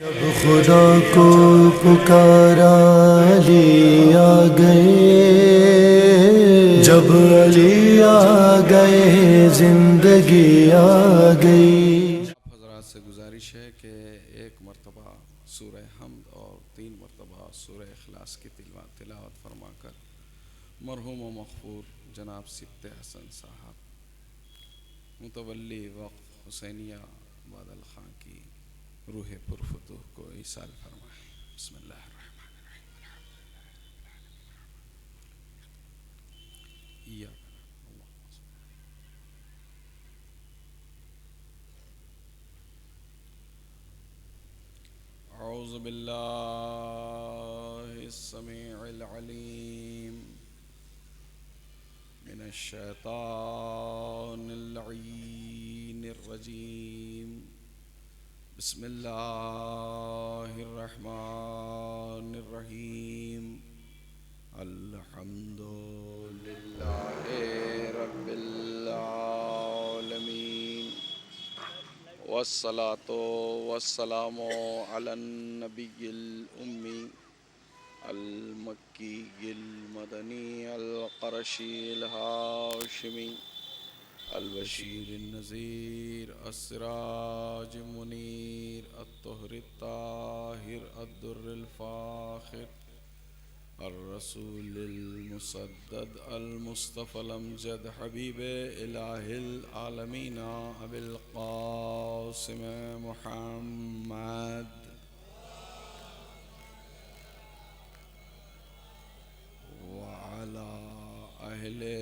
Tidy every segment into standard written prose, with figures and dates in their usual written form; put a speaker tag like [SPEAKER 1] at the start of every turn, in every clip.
[SPEAKER 1] जब खुदा को पुकारा अली आ गए, जब अली आ गए जिंदगी आ गई।
[SPEAKER 2] हज़रात से गुजारिश है कि एक मरतबा सूरह हमद और 3 मरतबा सूरह इखलास की तिलावत फरमाकर मरहूम व मग़फ़ूर जनाब सिब्ते हसन साहब मुतवल्ली वक़्फ़ हुसैनिया बादल ख़ां की रूह पुरफुतूह को ईसाल फरमाएँ। बिस्मिल्लाहिर्रहमानिर्रहीम। औज़ु बिल्लाहिस समीइल अलीम मिनश शैतानिर लईनिर रजीम। बिस्मिल्लाहिर्रहमानिर्रहीम। अल्हम्दुलिल्लाहि रब्बिल आलमीन वस्सलातु वस्सलामु अलन नबिय्यिल उम्मी अल मक्कीयिल मदनी अल क़ुरैशिल हाशिमी अल बशीरिन नज़ीर अस्सिराज मुनीर अत्तहरित ताहिर अद्दुर्रिल फ़ाखिर अर्रसूलिल मुसद्दद अल मुस्तफ़ल अमजद हबीबे इलाहिल आलमीन अबिल क़ासिम मुहम्मद व अला अहले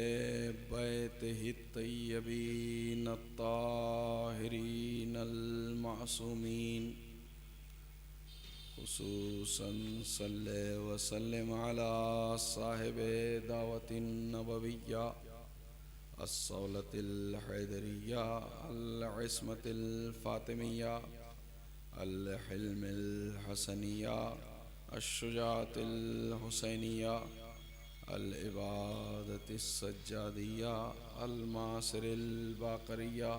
[SPEAKER 2] बैतिहि तय्यबीन अत्ताहिरीन अल मासूमीन खुसूसन सल्ले व सल्लिम अला साहिबे दावतिन नबविय्या अस्सौलतिल हैदरिया अल इस्मतिल फातिमिया अल हिल्मिल हसनिया अश्शुजातिल हुसैनिया अल इबादतिस सज्जादिया अल मासिरिल बाक़रिया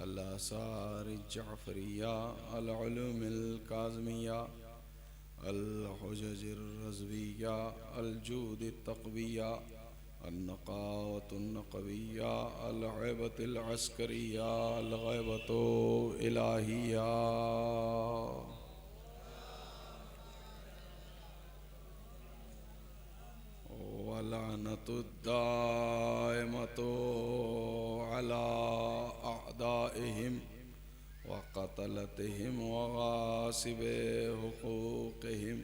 [SPEAKER 2] अल आसारिज जाफ़रिया अल उलूमिल काज़मिया अल हुजजिर रज़विया अल जूदित तक़विया अन नक़ावतुन नक़विया अल ग़ैबतिल अस्करिया अल ग़ैबतु इलाहिया वलानतुद्दाइमतु अला अअदाइहिम व क़तलतिहिम व गासिबे हुक़ूक़िहिम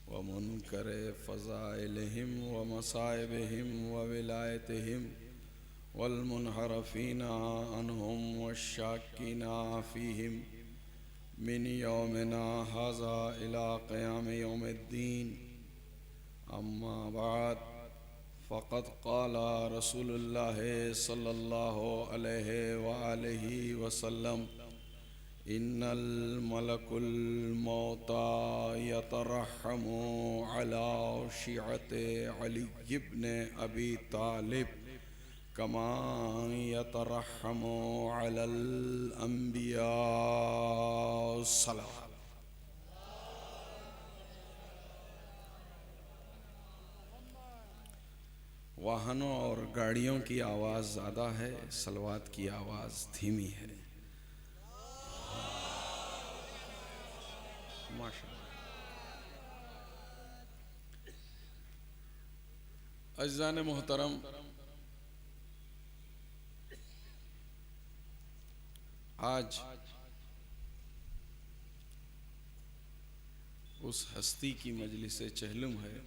[SPEAKER 2] व मुनकरे फ़ज़ाइलिहिम व मसाइबिहिम व विलायतिहिम वल मुनहरफ़ीना अन्हुम वश्शाक्कीना फ़ीहिम मिन यौमिना हाज़ा इला क़याम यौमिद्दीन। अम्मा बाद फ़क़द क़ाला रसूलुल्लाहि सल्लल्लाहु अलैहि व आलिहि वसल्लम इन्नल मलकुल मौता यतरहमु अला शिअति अली इब्न अबी तालिब कमा यतरहमु अलल अंबिया सल्लल्लाहु। वाहनों और गाड़ियों की आवाज़ ज़्यादा है, सलवात की आवाज़ धीमी है। माशाअल्लाह। अज़ीज़ान मोहतरम, आज उस हस्ती की मजलिस चहलुम है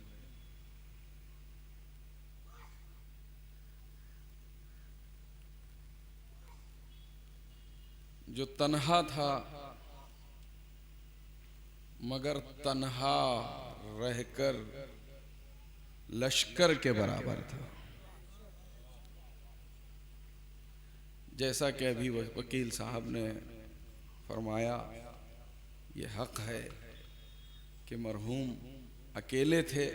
[SPEAKER 2] जो तन्हा था मगर तन्हा रहकर लश्कर के बराबर था। जैसा कि अभी वकील साहब ने फरमाया, ये हक है कि मरहूम अकेले थे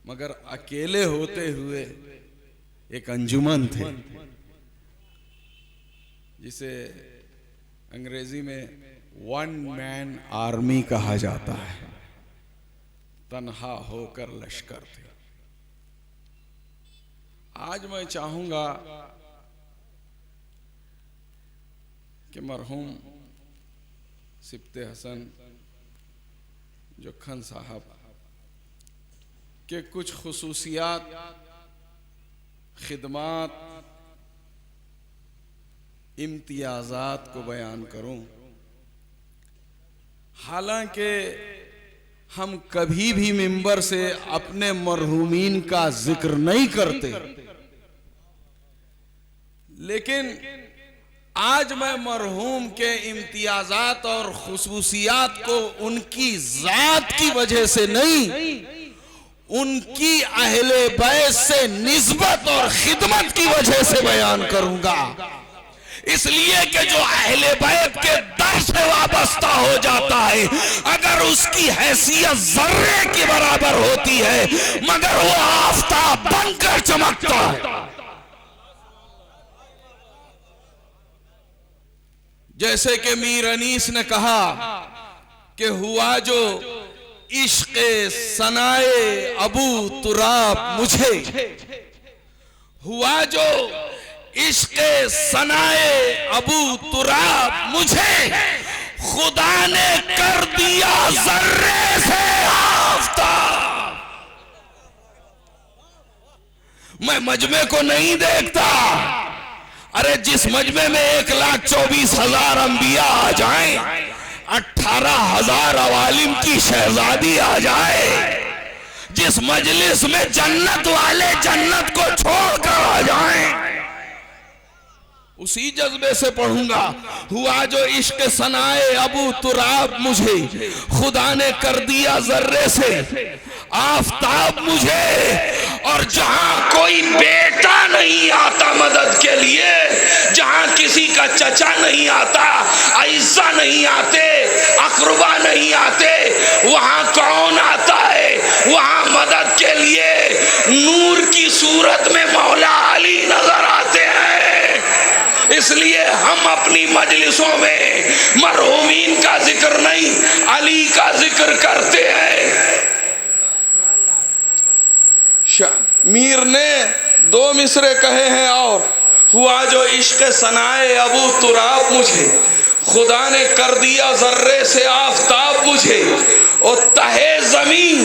[SPEAKER 2] मगर अकेले होते हुए एक अंजुमन थे, जिसे अंग्रेजी में वन मैन आर्मी कहा जाता है, तन्हा होकर लश्कर थे। आज मैं चाहूंगा कि मरहूम सिप्ते हसन जोखन साहब के कुछ खुसूसियात, खिदमात, इम्तियाज़ात को बयान करूं। हालांकि हम कभी भी मिंबर से अपने मरहूमीन का जिक्र नहीं करते, लेकिन आज मैं मरहूम के इम्तियाज़ात और खुसूसियात को उनकी ज़ात की वजह से नहीं, उनकी अहले बैत से निस्बत और खिदमत की वजह से बयान करूंगा। इसलिए कि जो अहले बैत के दर से वाबस्ता हो जाता है, अगर उसकी हैसियत जर्रे के बराबर होती है, मगर वो आफताब बनकर चमकता है। जैसे कि मीर अनीस ने कहा कि हुआ जो इश्क़ सनाए अबू तुराब मुझे, हुआ जो इश्क़ सनाए अबू तुराब मुझे, खुदा ने कर दिया जर्रे से आफताब। मैं मजमे को नहीं देखता, अरे जिस मजमे में 1,24,000 अंबिया आ जाएं, 18,000 अवालिम की शहजादी आ जाए, जिस मजलिस में जन्नत वाले जन्नत को छोड़कर आ जाएं, उसी जज्बे से पढ़ूंगा। हुआ जो इश्क सनाए अबू तुराब मुझे, खुदा ने कर दिया जर्रे से आफताब मुझे। और जहां कोई बेटा नहीं आता मदद के लिए, जहां किसी का चचा नहीं आता, ऐसा नहीं आते, अकरबा नहीं आते, वहां कौन आता है? वहां मदद के लिए नूर की सूरत में मौला अली नजर आते हैं। इसलिए हम अपनी मजलिसों में मरहूमीन का जिक्र नहीं, अली का जिक्र करते हैं। मीर ने 2 मिसरे कहे हैं, और हुआ जो इश्क सनाए अबू तुराब मुझे, खुदा ने कर दिया जर्रे से आफताब मुझे, और तहे जमीन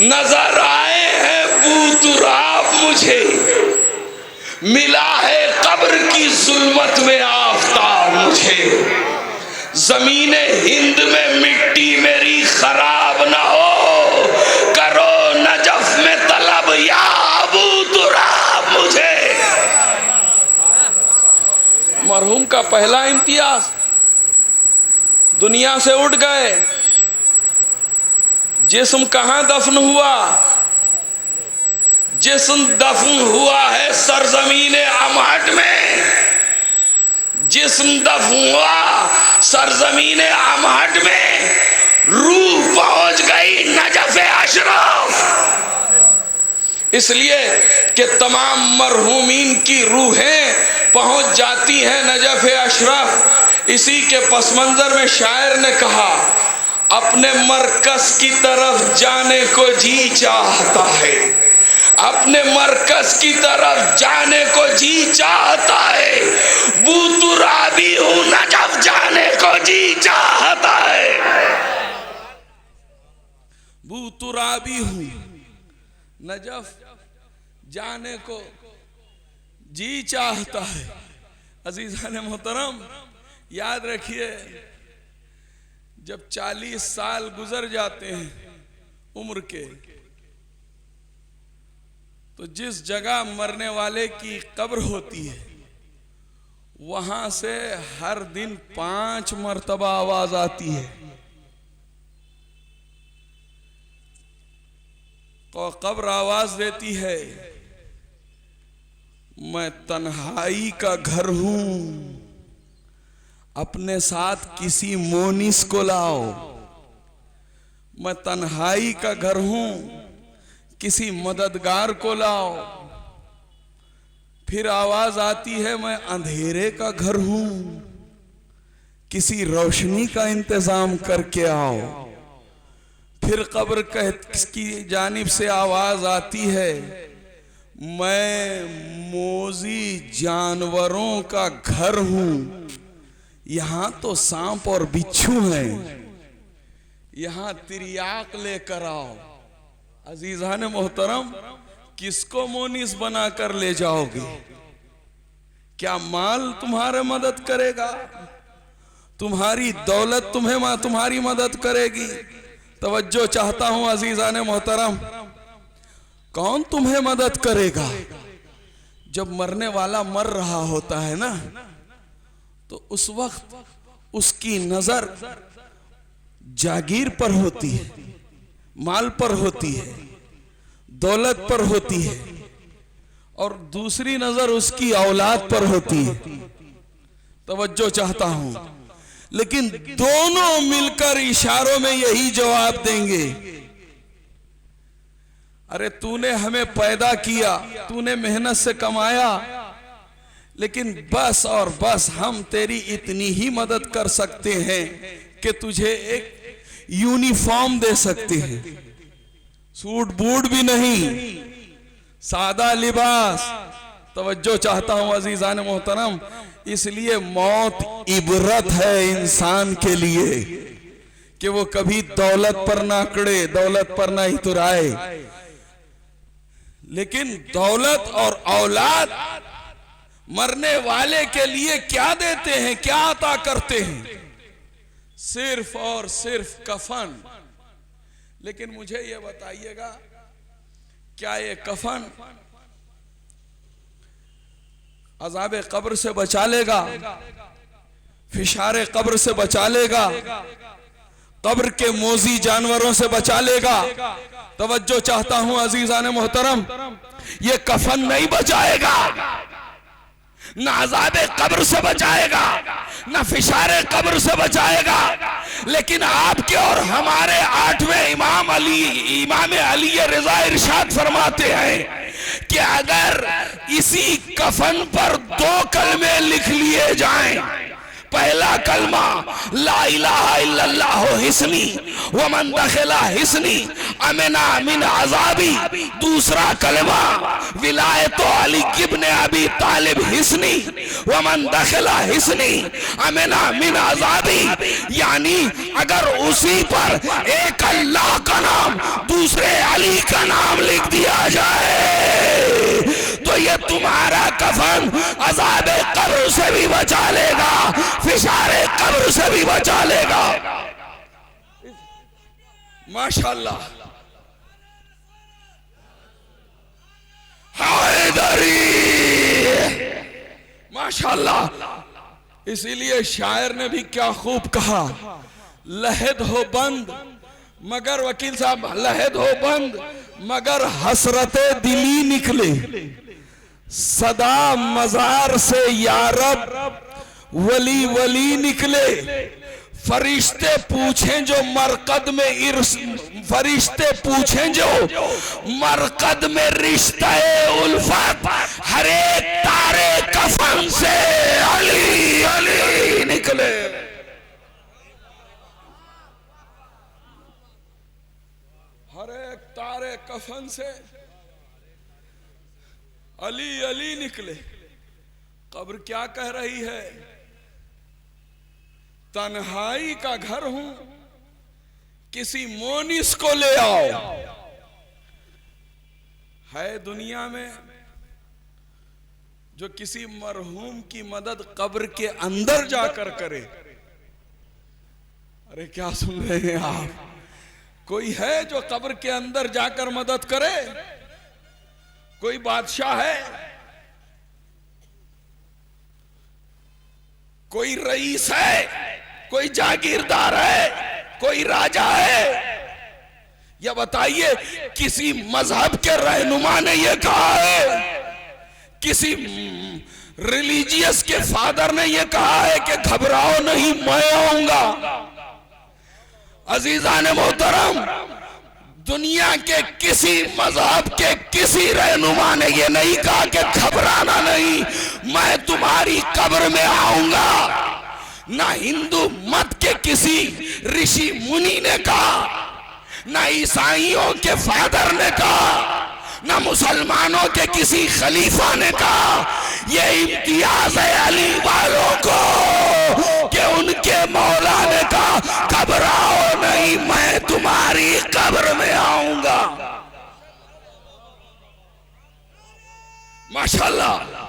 [SPEAKER 2] नजर आए हैं बू तुराब मुझे, मिला है कब्र की जुल्मत में आफताब मुझे। जमीने हिंद में मिट्टी मेरी खराब ना हो, करो नजफ में तलब या अबू तुराब मुझे। मरहूम का पहला इम्तियाज, दुनिया से उठ गए, जिस्म कहां दफन हुआ? जिस्म दफन हुआ है सरजमीने अमहट में। जिस्म दफन हुआ सरजमीने अमहट में, रूह पहुंच गई नजफ अशरफ। इसलिए कि तमाम मरहूमीन की रूहें पहुंच जाती हैं नजफ अशरफ। इसी के पस मंजर में शायर ने कहा, अपने मरकज की तरफ जाने को जी चाहता है, अपने मरकज की तरफ जाने को जी चाहता है, बू तुराबी हूं नजफ जाने को जी चाहता है। बू तुराबी हूं नजफ जाने को जी चाहता है। अजीज़ान मोहतरम, याद रखिए, जब 40 साल गुजर जाते हैं उम्र के, तो जिस जगह मरने वाले की कब्र होती है, वहां से हर दिन 5 मर्तबा आवाज आती है, तो कब्र आवाज देती है, मैं तन्हाई का घर हूं, अपने साथ किसी मोनिस को लाओ। मैं तन्हाई का घर हूं, किसी मददगार को लाओ। फिर आवाज आती है, मैं अंधेरे का घर हूं, किसी रोशनी का इंतजाम करके आओ। फिर कब्र की जानिब से आवाज आती है, मैं मोजी जानवरों का घर हूं, यहां तो सांप और बिच्छू हैं, यहां तिरियाक लेकर आओ। अजीजान मोहतरम, किसको मोनिस बनाकर ले जाओगे? क्या माल तुम्हारे मदद करेगा? तुम्हारी दौलत तुम्हारी मदद करेगी? तवज्जो चाहता हूं अजीजान मोहतरम, कौन तुम्हें मदद करेगा? जब मरने वाला मर रहा होता है ना, तो उस वक्त उसकी नजर जागीर पर होती है, माल पर होती है, दौलत पर होती है, और दूसरी नजर उसकी औलाद पर होती है। तवज्जो चाहता हूं, लेकिन दोनों मिलकर इशारों में यही जवाब देंगे, अरे तूने हमें पैदा किया, तूने मेहनत से कमाया, लेकिन बस और बस हम तेरी इतनी ही मदद कर सकते हैं कि तुझे एक यूनिफॉर्म दे सकते हैं, सूट बूट भी नहीं, सादा लिबास। तवज्जो चाहता हूं अजीजान मोहतरम, इसलिए मौत इबरत है इंसान के लिए कि वो कभी दौलत पर ना अकड़े, दौलत पर ना इतराए। लेकिन दौलत और औलाद मरने वाले के लिए क्या देते हैं, क्या अता करते हैं? सिर्फ और सिर्फ कफन। लेकिन मुझे यह बताइएगा, क्या ये कफन अज़ाब कब्र से बचा लेगा? फिशारे कब्र से बचा लेगा? कब्र के मोजी जानवरों से बचा लेगा? तवज्जो चाहता हूं अजीजान मोहतरम, ये कफन नहीं बचाएगा, न अज़ाबे कब्र से बचाएगा, न फिशारे कब्र से बचाएगा। लेकिन आपके और हमारे 8वें इमाम अली रज़ा इरशाद फरमाते हैं कि अगर इसी कफन पर 2 कलमे लिख लिए जाएं, पहला कलमा ला इलाहा इल्लल्लाहु हिस्नी व मन दखला हिस्नी अमना मिन अज़ाबी, दूसरा कलमा विलायत अली इब्न अबी तालिब हिस्नी व मन दखला हिस्नी अमना मिन अज़ाबी, यानी अगर उसी पर एक अल्लाह का नाम दूसरे अली का नाम लिख दिया जाए तो ये तुम्हारा कफन अज़ाबे कब्र से भी बचा लेगा, फिशारे कब्र से भी बचा लेगा। माशाअल्लाह, हैदरी, माशाअल्लाह। इसीलिए शायर ने भी क्या खूब कहा, लहद हो बंद मगर, वकील साहब, लहद हो बंद मगर हसरते दिली निकले, सदा मजार से यारब वली वली निकले। फरिश्ते पूछें जो मरकद में फरिश्ते पूछें जो मरकद में रिश्ता उल्फत, हर एक तारे कफन से अली अली निकले। हर एक तारे कफन से अली अली निकले। कब्र क्या कह रही है? तन्हाई का घर हूं, किसी मोनिस को ले आओ। है दुनिया में जो किसी मरहूम की मदद कब्र के अंदर जाकर करे? अरे क्या सुन रहे हैं आप? कोई है जो कब्र के अंदर जाकर मदद करे? कोई बादशाह है, कोई रईस है, कोई जागीरदार है, कोई राजा है? या बताइए, किसी मजहब के रहनुमा ने यह कहा है, किसी रिलीजियस के फादर ने यह कहा है कि घबराओ नहीं, मैं आऊंगा? अजीजान मोहतरम, दुनिया के किसी मजहब के किसी रहनुमा ने यह नहीं कहा कि घबराना नहीं, मैं तुम्हारी कब्र में आऊंगा।
[SPEAKER 3] ना हिंदू मत के किसी ऋषि मुनि ने कहा, ना ईसाइयों के फादर ने कहा, ना मुसलमानों के किसी खलीफा ने कहा। ये इम्तियाज है अली वालों को कि उनके मौला ने कहा घबराओ नहीं, मैं तुम्हारी कब्र में आऊंगा। माशाल्लाह।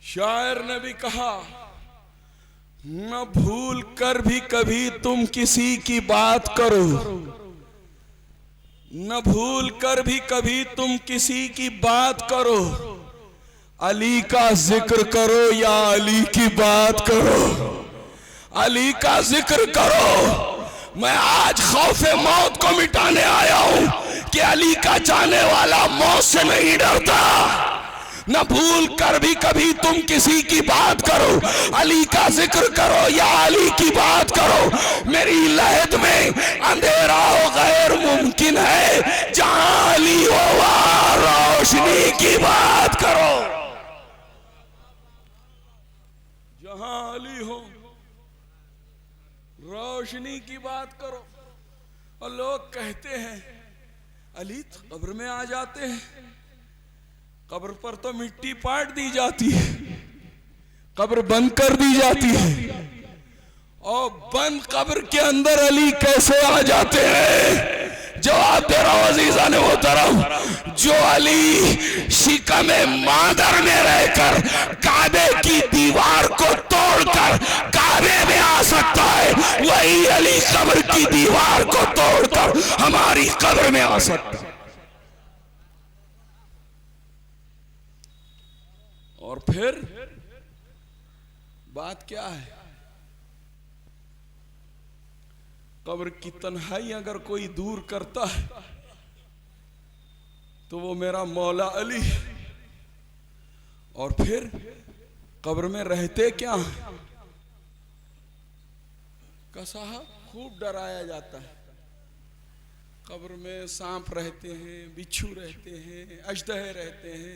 [SPEAKER 3] शायर ने भी कहा, न भूल कर भी कभी तुम किसी की बात करो, न भूल कर भी कभी तुम किसी की बात करो, अली का जिक्र करो या अली की बात करो, अली का जिक्र करो। मैं आज खौफे मौत को मिटाने आया हूं कि अली का चाहने वाला मौत से नहीं डरता। न भूल कर भी कभी तुम किसी की बात करो, अली का जिक्र करो या अली की बात करो। मेरी लहद में अंधेरा हो गैर मुमकिन है, जहां अली हो वहां रोशनी की बात करो। जहां अली हो रोशनी की बात करो। और लोग कहते हैं अली कब्र में आ जाते हैं, कब्र पर तो मिट्टी पाट दी जाती है, कब्र बंद कर दी जाती है, और बंद कब्र के अंदर अली कैसे आ जाते हैं? जवाब दे रहा हूं अजीजा ने मोहतरम, जो अली शिकम मादर में रहकर काबे की दीवार को तोड़कर काबे में आ सकता है, वही अली कब्र की दीवार को तोड़कर हमारी कब्र में आ सकता है। और फिर बात क्या है? कब्र की तन्हाई अगर कोई दूर करता है तो वो मेरा मौला अली। और फिर कब्र में रहते क्या है? का साहब खूब डराया जाता है। कब्र में सांप रहते हैं, बिच्छू रहते हैं, अजदहे रहते हैं,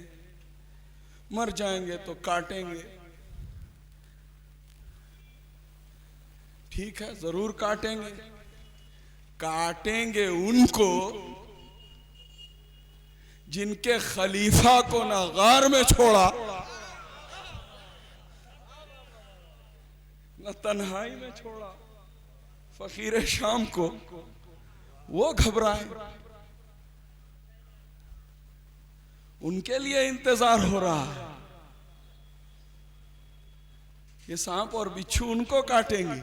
[SPEAKER 3] मर जाएंगे तो काटेंगे। ठीक है, जरूर काटेंगे। काटेंगे उनको जिनके खलीफा को ना गार में छोड़ा, न तन्हाई में छोड़ा। फकीर शाम को वो घबराए, उनके लिए इंतजार हो रहा है। ये सांप और बिच्छू उनको काटेंगे।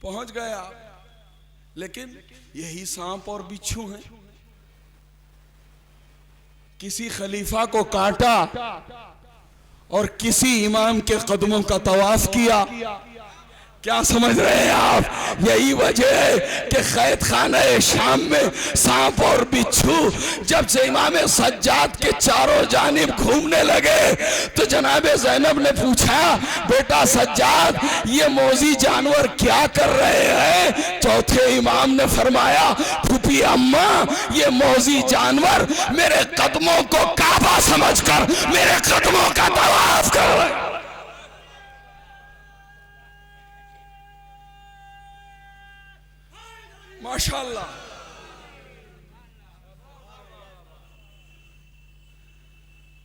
[SPEAKER 3] पहुंच गए आप, लेकिन यही सांप और बिच्छू हैं। किसी खलीफा को काटा और किसी इमाम के कदमों का तवाफ किया। क्या समझ रहे हैं आप? यही वजह है कि कैद खाना शाम में सांप और बिच्छू जब से इमाम सज्जाद के चारों जानिब घूमने लगे तो जनाबे ज़ैनब ने पूछा, बेटा सज्जाद ये मौजी जानवर क्या कर रहे हैं? चौथे इमाम ने फरमाया, फूफी अम्मा ये मौजी जानवर मेरे कदमों को काबा समझकर मेरे कदमों का तवाफ कर रहे हैं। माशाअल्लाह।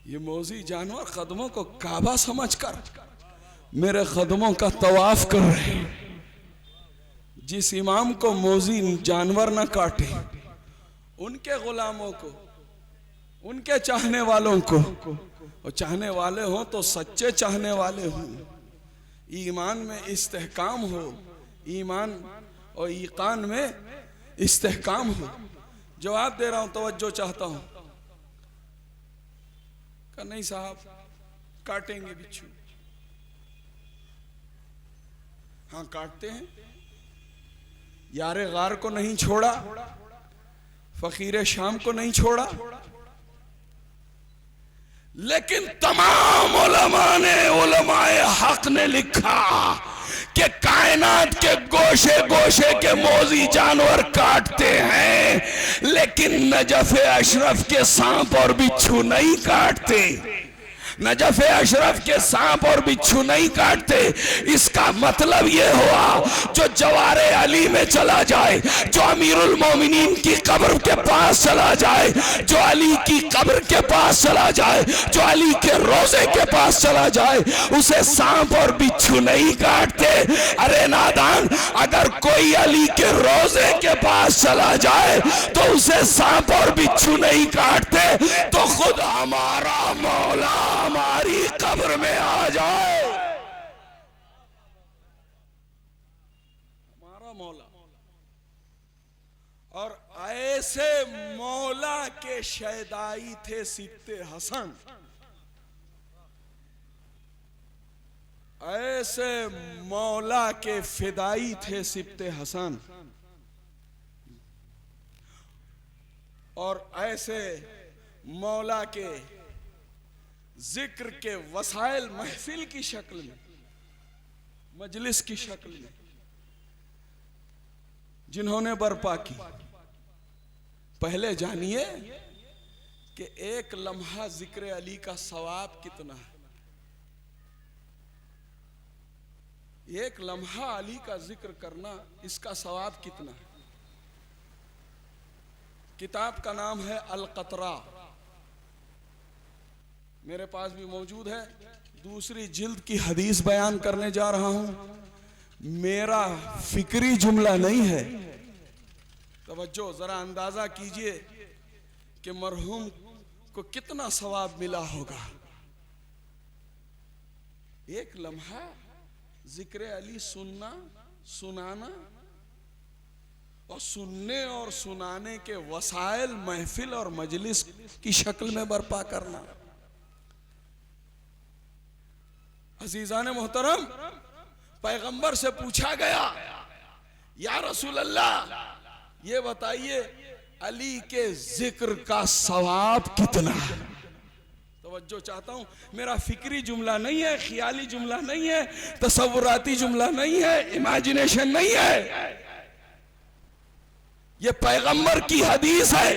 [SPEAKER 3] ये मौजी जानवर कदमों को काबा समझकर मेरे कदमों का तवाफ कर रहे हैं। जिस इमाम को मौजी जानवर न काटे, उनके गुलामों को, उनके चाहने वालों को, और चाहने वाले हो तो सच्चे चाहने वाले हो, ईमान में इस्तेहकाम हो, ईमान और ईकान में इस्तेहकाम हो। जवाब दे रहा हूं, तवज्जो चाहता हूं। कहा नहीं साहब काटेंगे बिच्छू। हाँ काटते हैं। यारे गार को नहीं छोड़ा, फकीर शाम को नहीं छोड़ा, लेकिन तमाम उलमाए हक ने लिखा कि कायनात के गोशे गोशे के मौजी जानवर काटते हैं, लेकिन नजफ अशरफ के सांप और बिच्छू नहीं काटते। नजफ अशरफ के सांप और बिच्छू नहीं काटते। इसका मतलब यह हुआ जो जवारे अली में चला जाए, जो अमीरुल मोमिनीन की कब्र के पास चला जाए, जो अली की कब्र के पास चला जाए, जो अली के रोजे के पास चला जाए, उसे सांप और बिच्छू नहीं काटते। अरे नादान, अगर कोई अली के रोजे के पास चला जाए तो उसे सांप और बिच्छू नहीं काटते, तो खुद हमारा मौला हमारी कब्र में आ जाए। हमारा मौला, और ऐसे मौला के शैदाई थे सित्ते हसन, ऐसे मौला के फिदाई थे सित्ते हसन, और ऐसे मौला के जिक्र के वसाइल महफिल की शक्ल में, मजलिस की शक्ल में जिन्होंने बर्पा की। पहले जानिए कि एक लम्हा जिक्र अली का सवाब कितना है। एक लम्हा अली का जिक्र करना, इसका सवाब कितना है। किताब का नाम है अल कतरा, मेरे पास भी मौजूद है। दूसरी जिल्द की हदीस बयान करने जा रहा हूं। मेरा फिक्री जुमला नहीं है, तवज्जो, जरा अंदाजा कीजिए कि मरहूम को कितना सवाब मिला होगा। एक लम्हा जिक्र अली सुनना, सुनाना, और सुनने और सुनाने के वसाइल महफिल और मजलिस की शक्ल में बर्पा करना। अजीजान मोहतरम, पैगंबर से पूछा गया, या रसूल अल्लाह, ये बताइए अली के जिक्र का सवाब कितना है। तवज्जो चाहता हूं, मेरा फिक्री जुमला नहीं है, ख्याली जुमला नहीं है, तसव्वुराती जुमला नहीं है, इमेजिनेशन नहीं है। ये पैगंबर की हदीस है,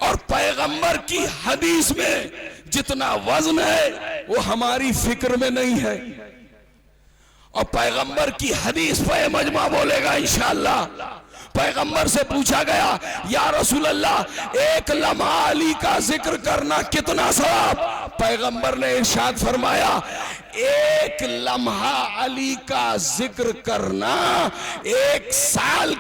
[SPEAKER 3] और पैगंबर की हदीस में जितना वजन है वो हमारी फिक्र में नहीं है। और पैगंबर की हदीस पे मजमा बोलेगा इंशाअल्लाह। पैगंबर से पूछा गया, या रसूल अल्लाह, एक लम्हा अली का जिक्र करना कितना सवाब। पैगंबर ने इरशाद फरमाया, एक लम्हा अली का जिक्र करना एक साल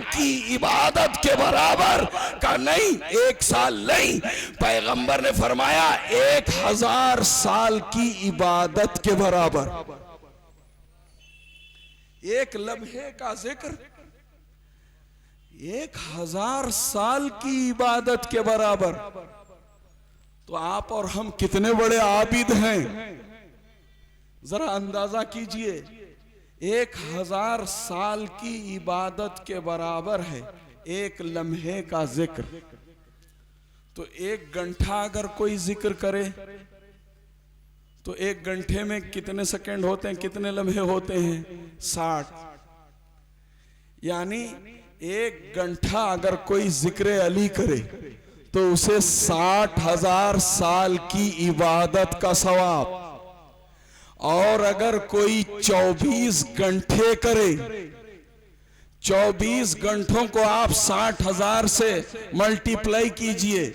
[SPEAKER 3] की इबादत के बराबर का नहीं, एक साल नहीं, पैगंबर ने फरमाया 1000 साल की इबादत के बराबर। एक लम्हे का जिक्र 1000 साल की इबादत के बराबर। तो आप और हम कितने बड़े आबिद हैं, जरा अंदाजा कीजिए। 1000 साल की इबादत के बराबर है एक लम्हे का जिक्र। तो एक घंटा अगर कोई जिक्र करे तो एक घंटे में कितने सेकंड होते हैं, कितने लम्हे होते हैं? 60। यानी एक घंटा अगर कोई जिक्र अली करे तो उसे 60,000 साल की इबादत का सवाब। और अगर कोई 24 घंटे करे, 24 घंटों को आप 60,000 से मल्टीप्लाई कीजिए,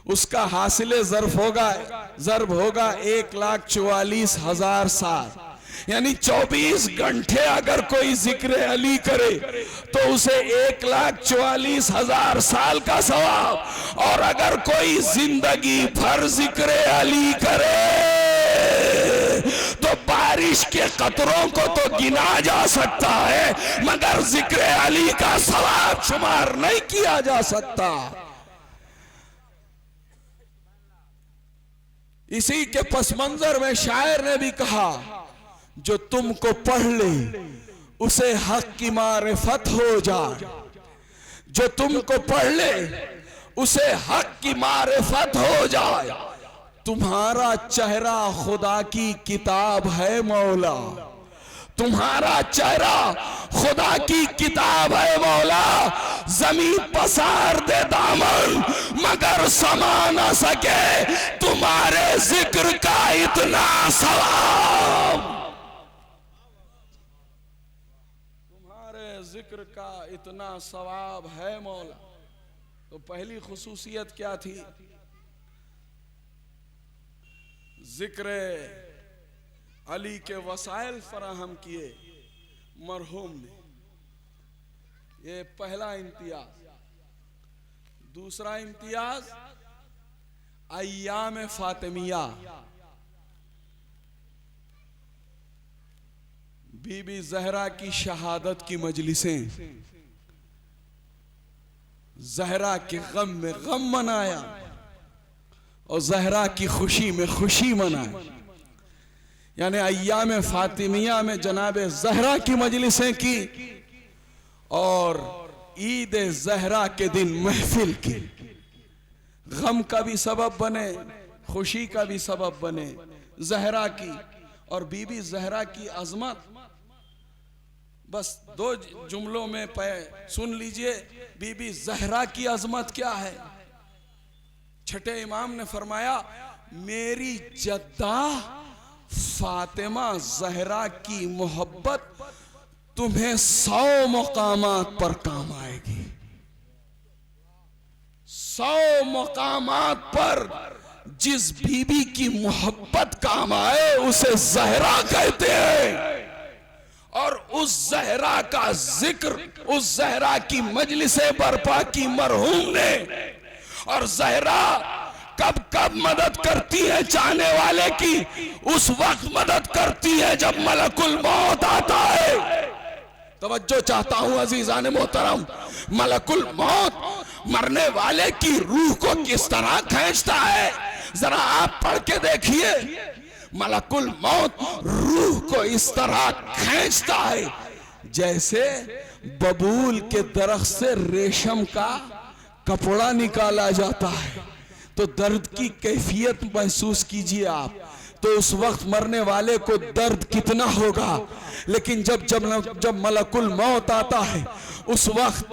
[SPEAKER 3] उसका हासिले ज़र्ब होगा 1,44,000 साल। यानी 24 घंटे अगर कोई जिक्र अली करे तो उसे 1,44,000 साल का सवाब। और अगर कोई जिंदगी भर जिक्र अली करे तो बारिश के कतरों को तो गिना जा सकता है, मगर जिक्र अली का सवाब शुमार नहीं किया जा सकता। इसी के पस मंजर में शायर ने भी कहा, जो तुमको पढ़ ले उसे हक की मारिफत हो जाए। जो तुमको पढ़ ले उसे हक की मारिफत हो जाए। तुम्हारा चेहरा खुदा की किताब है मौला, तुम्हारा चेहरा खुदा की किताब है मौला। जमीन पसार दे दामन मगर समा न सके तुम्हारे जिक्र का इतना सवाब, तुम्हारे जिक्र का इतना सवाब है मौला। तो पहली खुसूसियत क्या थी? जिक्र अली के वसाइल फराहम किए मरहूम ने, ये पहला इम्तियाज। दूसरा इम्तियाज अय्याम फातिमिया, बीबी जहरा की शहादत की मजलिसें, जहरा के गम में गम मनाया और जहरा की खुशी में खुशी मनाई। यानी अय्याम फातिमिया में जनाब जहरा की मजलिसें की और ईद जहरा के दिन महफिल की। गम का भी सबब बने, खुशी का भी सबब बने जहरा की। और बीबी जहरा की अजमत बस दो जुमलों में सुन लीजिए, बीबी जहरा की अजमत क्या है। छठे इमाम ने फरमाया, मेरी जद्दा फातिमा जहरा की मोहब्बत तुम्हें 100 मकामात पर काम आएगी। 100 मकामात पर जिस बीबी की मोहब्बत काम आए उसे जहरा कहते हैं। और उस जहरा का जिक्र, उस जहरा की मजलिसें बर्पा की मरहूम ने। और जहरा कब कब मदद करती है चाहने वाले की? उस वक्त मदद करती है जब मलकुल मौत आता है। तवज्जो चाहता हूं अजीजान मोहतरम, मलकुल मौत मरने वाले की रूह को किस तरह खींचता है जरा आप पढ़ के देखिए। मलकुल मौत रूह को इस तरह खींचता है जैसे बबूल के दरख्त से रेशम का कपड़ा निकाला जाता है। तो दर्द की कैफियत महसूस कीजिए आप। तो उस वक्त मरने वाले को दर्द कितना होगा। लेकिन जब मलकुल मौत आता है उस वक्त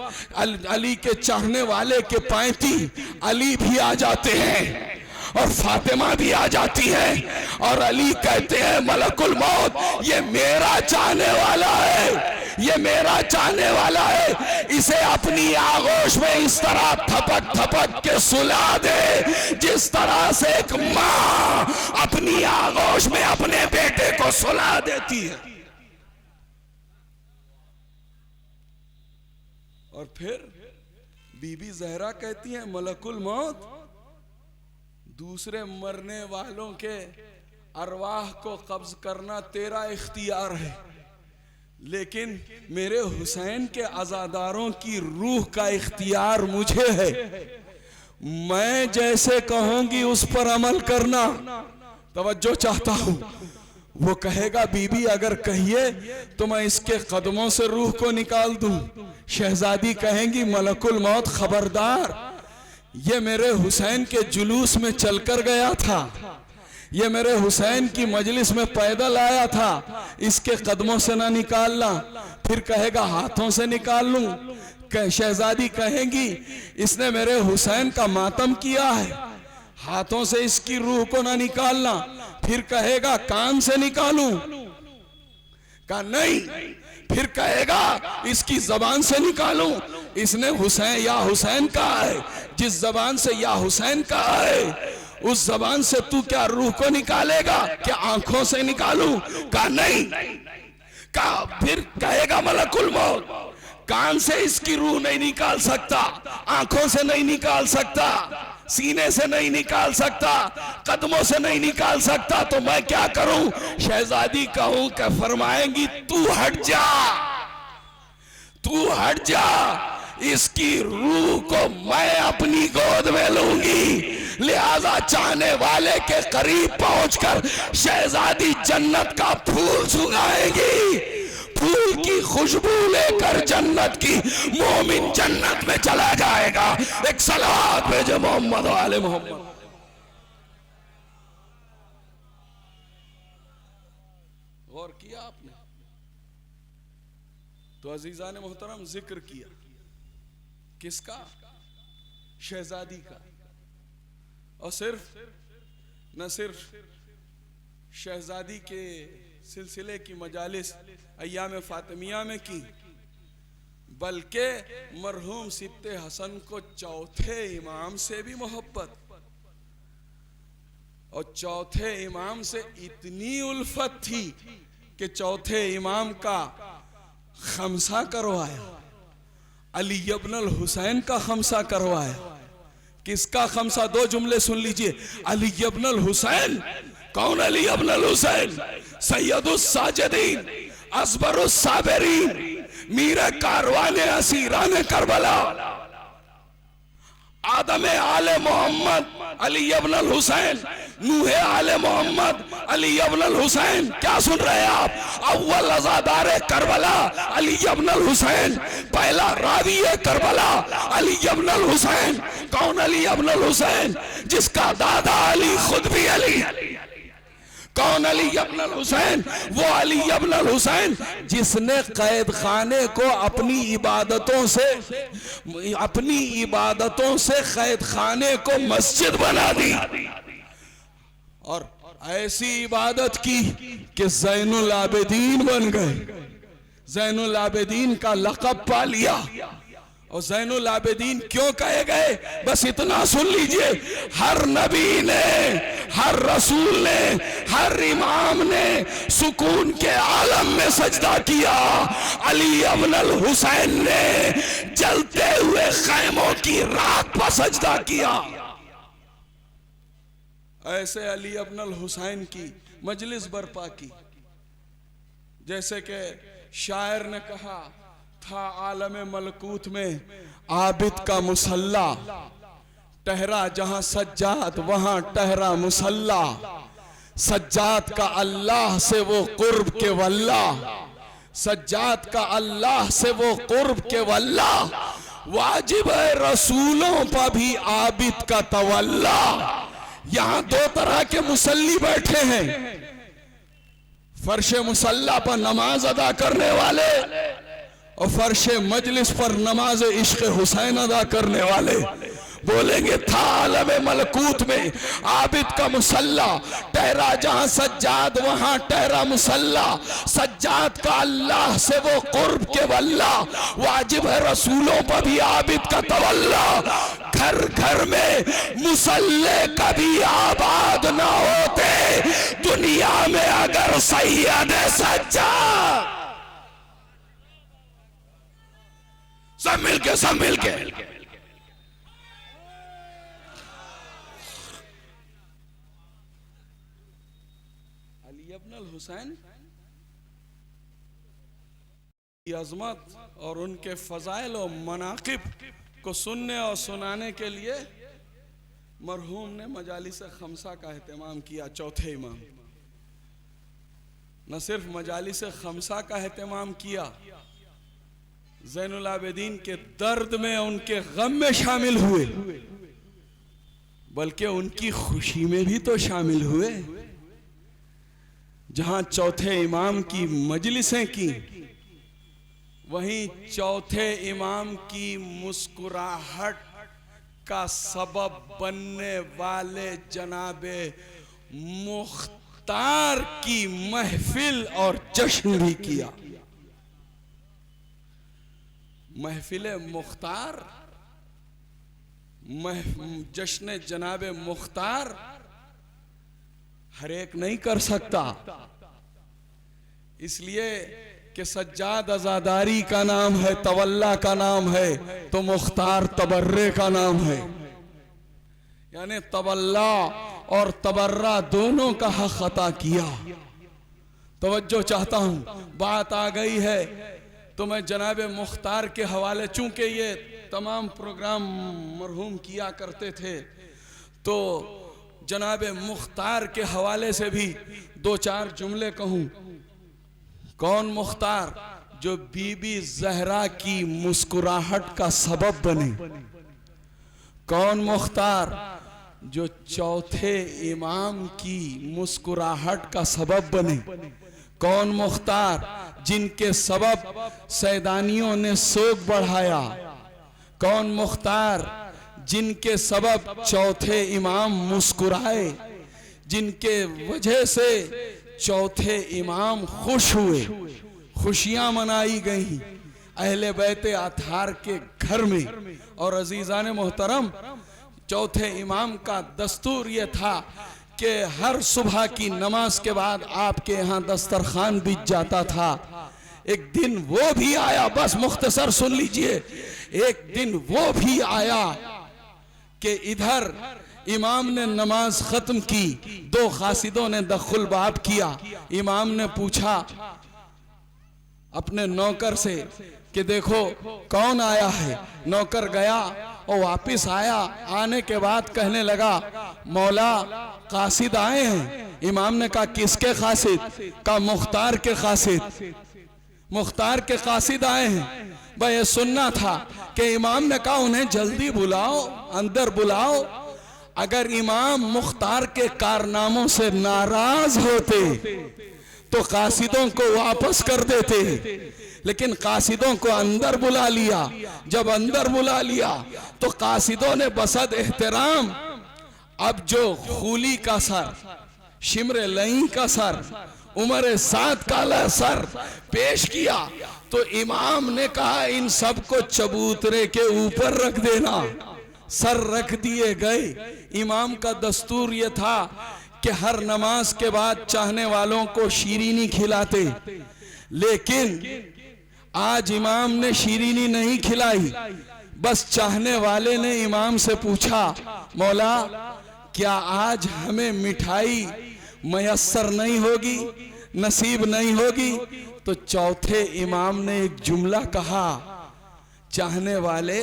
[SPEAKER 3] अली के चाहने वाले के पैंती अली भी आ जाते हैं और फातिमा भी आ जाती है। और अली कहते हैं, मलकुल मौत ये मेरा चाहने वाला है, ये मेरा चाहने वाला है, इसे अपनी आगोश में इस तरह थपक थपक के सुला दे जिस तरह से एक माँ अपनी आगोश में अपने बेटे को सुला देती है। और फिर बीबी जहरा कहती है, मलकुल मौत दूसरे मरने वालों के अरवाह को कब्ज करना तेरा इख्तियार है, लेकिन मेरे हुसैन के अज़ादारों की रूह का इख्तियार मुझे है। मैं जैसे कहूंगी उस पर अमल करना। तवज्जो चाहता हूं। वो कहेगा, बीबी अगर कहिए तो मैं इसके कदमों से रूह को निकाल दूं। शहजादी कहेंगी, मलकुल मौत खबरदार, ये मेरे हुसैन के जुलूस में चलकर गया था, ये मेरे हुसैन की मजलिस में पैदल आया था, इसके कदमों से ना निकालना। फिर कहेगा, हाथों से निकाल लूं। शहजादी कहेंगी, इसने मेरे हुसैन का मातम किया है, हाथों से इसकी रूह को ना निकालना। फिर कहेगा, कान से निकालूं? कहा नहीं। फिर कहेगा, इसकी जबान से निकालूं? इसने हुसैन या हुसैन कहा है, जिस जबान से या हुसैन कहा है उस जबान से तू क्या रूह को निकालेगा? क्या आंखों से निकालूं? कहा नहीं। कहा फिर कहेगा, मलकुल मौत कान से इसकी रूह नहीं निकाल सकता, आंखों से नहीं निकाल सकता, सीने से नहीं निकाल सकता, कदमों से नहीं निकाल सकता, तो मैं क्या करूं? शहजादी कहूं कि फरमाएंगी, तू हट जा, तू हट जा, इसकी रूह को मैं अपनी गोद में लूंगी। लिहाजा चाहने वाले के करीब पहुंचकर शहजादी जन्नत का फूल सुंघाएगी, फूल की खुशबू लेकर जन्नत की मोमिन जन्नत में चला जाएगा। एक सलावत भेजे मोहम्मद वाले मोहम्मद। गौर किया आपने? तो अजीजा ने मोहतरम जिक्र किया किसका? शहजादी का। और न सिर्फ शहजादी के सिलसिले की मजालिस अय्याम फातिमिया में की, बल्कि मरहूम सित्ते हसन को चौथे इमाम से भी मोहब्बत, और चौथे इमाम से इतनी उल्फत थी कि चौथे इमाम का खमसा करवाया, अली इब्न अल हुसैन का खमसा करवाया। किसका खमसा? दो जुमले सुन लीजिए। अली इब्न अल हुसैन। कौन अली इब्न अल हुसैन? सैयदुस साजिदीन, असबरुस साबिरीन, मीर कारवाने असीरान करबला, आदम आले मोहम्मद अली इब्न अल हुसैन, नूहे आले मोहम्मद अली इब्न अल हुसैन। क्या सुन रहे हैं आप? अव्वल अज़ादारे करबला अली इब्न अल हुसैन, पहला रावी करबला अली इब्न अल हुसैन। कौन अली इब्न अल हुसैन? जिसका दादा अली खुद भी अली। कौन अली इब्न अल हुसैन? वो अली इब्न अल हुसैन जिसने कैद खाने को अपनी इबादतों से कैद खाने को मस्जिद बना दी, और ऐसी इबादत की कि ज़ैनुल आबिदीन बन गए, ज़ैनुल आबिदीन का लक़ब पा लिया। और ज़ैनुल आबिदीन क्यों कहे गए? बस इतना सुन लीजिए, हर नबी ने, हर रसूल ने, हर इमाम ने सुकून के आलम में सजदा किया, अली इब्न अल हुसैन ने जलते हुए खैमों की राख पर सजदा किया। ऐसे अली इब्न अल हुसैन की मजलिस बर्पा की, जैसे कि शायर ने कहा था, आलम मलकूत में आबिद का मुसल्ला, ठहरा जहां सज्जाद वहां ठहरा मुसल्ला, सज्जाद का अल्लाह से वो कुर्ब के वल्ला, सज्जाद का अल्लाह से वो कुर्ब के वल्ला, वाजिब है रसूलों पर भी आबिद का तवल्ला। यहां दो तरह के मुसल्ली बैठे हैं, फर्श मुसल्ला पर नमाज अदा करने वाले और फर्श मजलिस पर नमाज इश्क हुसैन अदा करने वाले। बोलेंगे था आलम मलकूत में आबिद का मुसल्ला, ठहरा जहां सज्जाद वहां ठहरा मुसल्ला, सज्जाद का अल्लाह से वो कुर्ब के वल्ला, वाजिब है रसूलों पर भी आबिद का तवल्ला। घर घर में मुसल्ले कभी आबाद ना होते दुनिया में अगर सैयद सज्जाद। सब मिलके अली इब्न अल हुसैन की अजमत और उनके फजाइल और मनाकिब को सुनने और सुनाने के लिए मरहूम ने मजालिस खमसा का एहतमाम किया। चौथे इमाम न सिर्फ मजालिस खमसा का एहतमाम किया, ज़ैनुल आबिदीन के दर्द में, उनके गम में शामिल हुए, बल्कि उनकी खुशी में भी तो शामिल हुए। जहां चौथे इमाम की मजलिसें की, वहीं चौथे इमाम की मुस्कुराहट का सबब बनने वाले जनाबे मुख्तार की महफिल और जश्न भी किया। महफिल मुख्तार, जश्न जनाबे मुख्तार हर एक नहीं कर सकता, इसलिए कि सज्जाद अज़ादारी का नाम है, तवल्ला का नाम है, तो मुख्तार तबर्रे का नाम है। यानी तवल्ला और तबर्रा दोनों का हक अता किया। तवज्जो चाहता हूं, बात आ गई है तो मैं जनाबे मुख्तार के हवाले, चूंकि ये तमाम प्रोग्राम मरहूम किया करते थे, तो जनाबे मुख्तार के हवाले से भी दो चार जुमले कहूं। कौन मुख्तार? जो बीबी ज़हरा की मुस्कुराहट का सबब बने। कौन मुख्तार? जो चौथे इमाम की मुस्कुराहट का सबब बने। कौन मुख्तार जिनके सबब सैदानियों ने शोक बढ़ाया, कौन मुख्तार जिनके सबब चौथे इमाम मुस्कुराए, जिनके वजह से चौथे इमाम खुश हुए, खुशियां मनाई गईं अहले बैते अतहार के घर में। और अजीजान मोहतरम, चौथे इमाम का दस्तूर ये था कि हर सुबह की नमाज के बाद आपके यहाँ दस्तरखान बिछ जाता था। एक दिन वो भी आया, बस मुख्तसर सुन लीजिए, एक दिन वो भी आया कि इधर इमाम ने नमाज खत्म की, दो खासिदों ने दखुल बाब किया। इमाम ने पूछा अपने नौकर से कि देखो कौन आया है। नौकर गया और वापिस आया, आने के बाद कहने लगा मौला कासिद आए हैं। इमाम ने कहा किसके कासिद? कहा मुख्तार के कासिद। मुख्तार के कासिद आए हैं। भाई ये सुनना था कि इमाम ने कहा उन्हें जल्दी बुलाओ, अंदर बुलाओ। अगर इमाम मुख्तार के कारनामों से नाराज होते तो कासिदों को वापस कर देते, लेकिन कासिदों को अंदर बुला लिया। जब अंदर बुला लिया तो कासिदों ने बसद एहतराम अब जो खूली का सर, शिमरे लई का सर, उमर साद काला सर पेश किया। तो इमाम ने कहा इन सबको चबूतरे के ऊपर रख देना। सर रख दिए गए। इमाम का दस्तूर यह था कि हर नमाज के बाद चाहने वालों को शीरीनी खिलाते, लेकिन आज इमाम ने शीरीनी नहीं खिलाई। बस चाहने वाले ने इमाम से पूछा मौला क्या आज हमें मिठाई मयस्सर नहीं होगी, नसीब नहीं होगी? तो चौथे इमाम ने एक जुमला कहा, चाहने वाले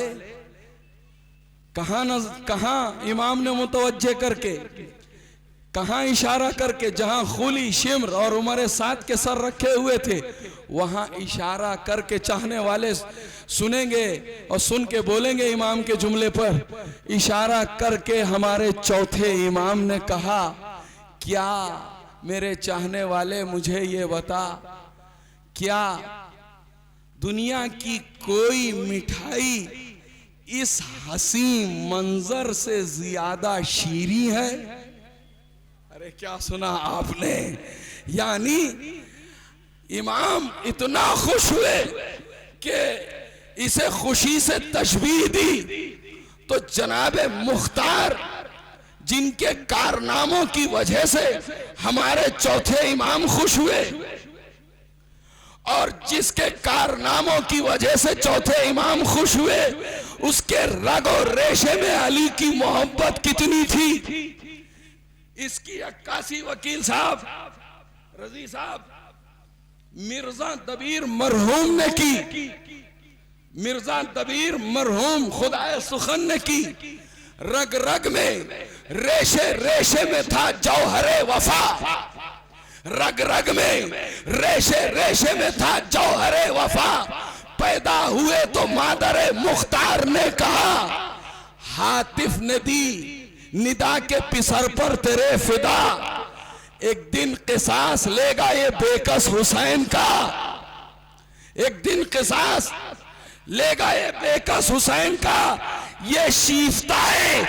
[SPEAKER 3] कहां इमाम ने मुतवज्जे करके, कहां इशारा करके, जहां खूली, शिम्र और उमर साद के सर रखे हुए थे वहां इशारा करके चाहने वाले सुनेंगे और सुन के बोलेंगे इमाम के जुमले पर। इशारा करके हमारे चौथे इमाम ने कहा क्या मेरे चाहने वाले मुझे ये बता, क्या दुनिया की कोई मिठाई इस हसी मंजर से ज्यादा शीरी है? अरे क्या सुना आपने? यानी इमाम इतना खुश हुए कि इसे खुशी से तशबीह दी। तो जनाबे मुख्तार जिनके कारनामों की वजह से हमारे चौथे इमाम खुश हुए और जिसके कारनामों की वजह से चौथे इमाम खुश हुए, उसके रग और रेशे में अली की मोहब्बत कितनी थी, इसकी अक्कासी वकील साहब, रजी साहब, मिर्जा दबीर मरहूम ने की। मिर्जा दबीर मरहूम खुदाए सुखन ने की। रग रग में, रेशे रेशे में था जौहरे वफा। रग रग में, रेशे रेशे में था जौहरे वफा। पैदा हुए तो मादरे मुख्तार ने कहा, हातिफ ने दी निदा के पिसर पर तेरे फिदा। एक दिन किसास लेगा ये बेकस हुसैन का, एक दिन किसास लेगा ये बेकस हुसैन का। ये शीफ्ताए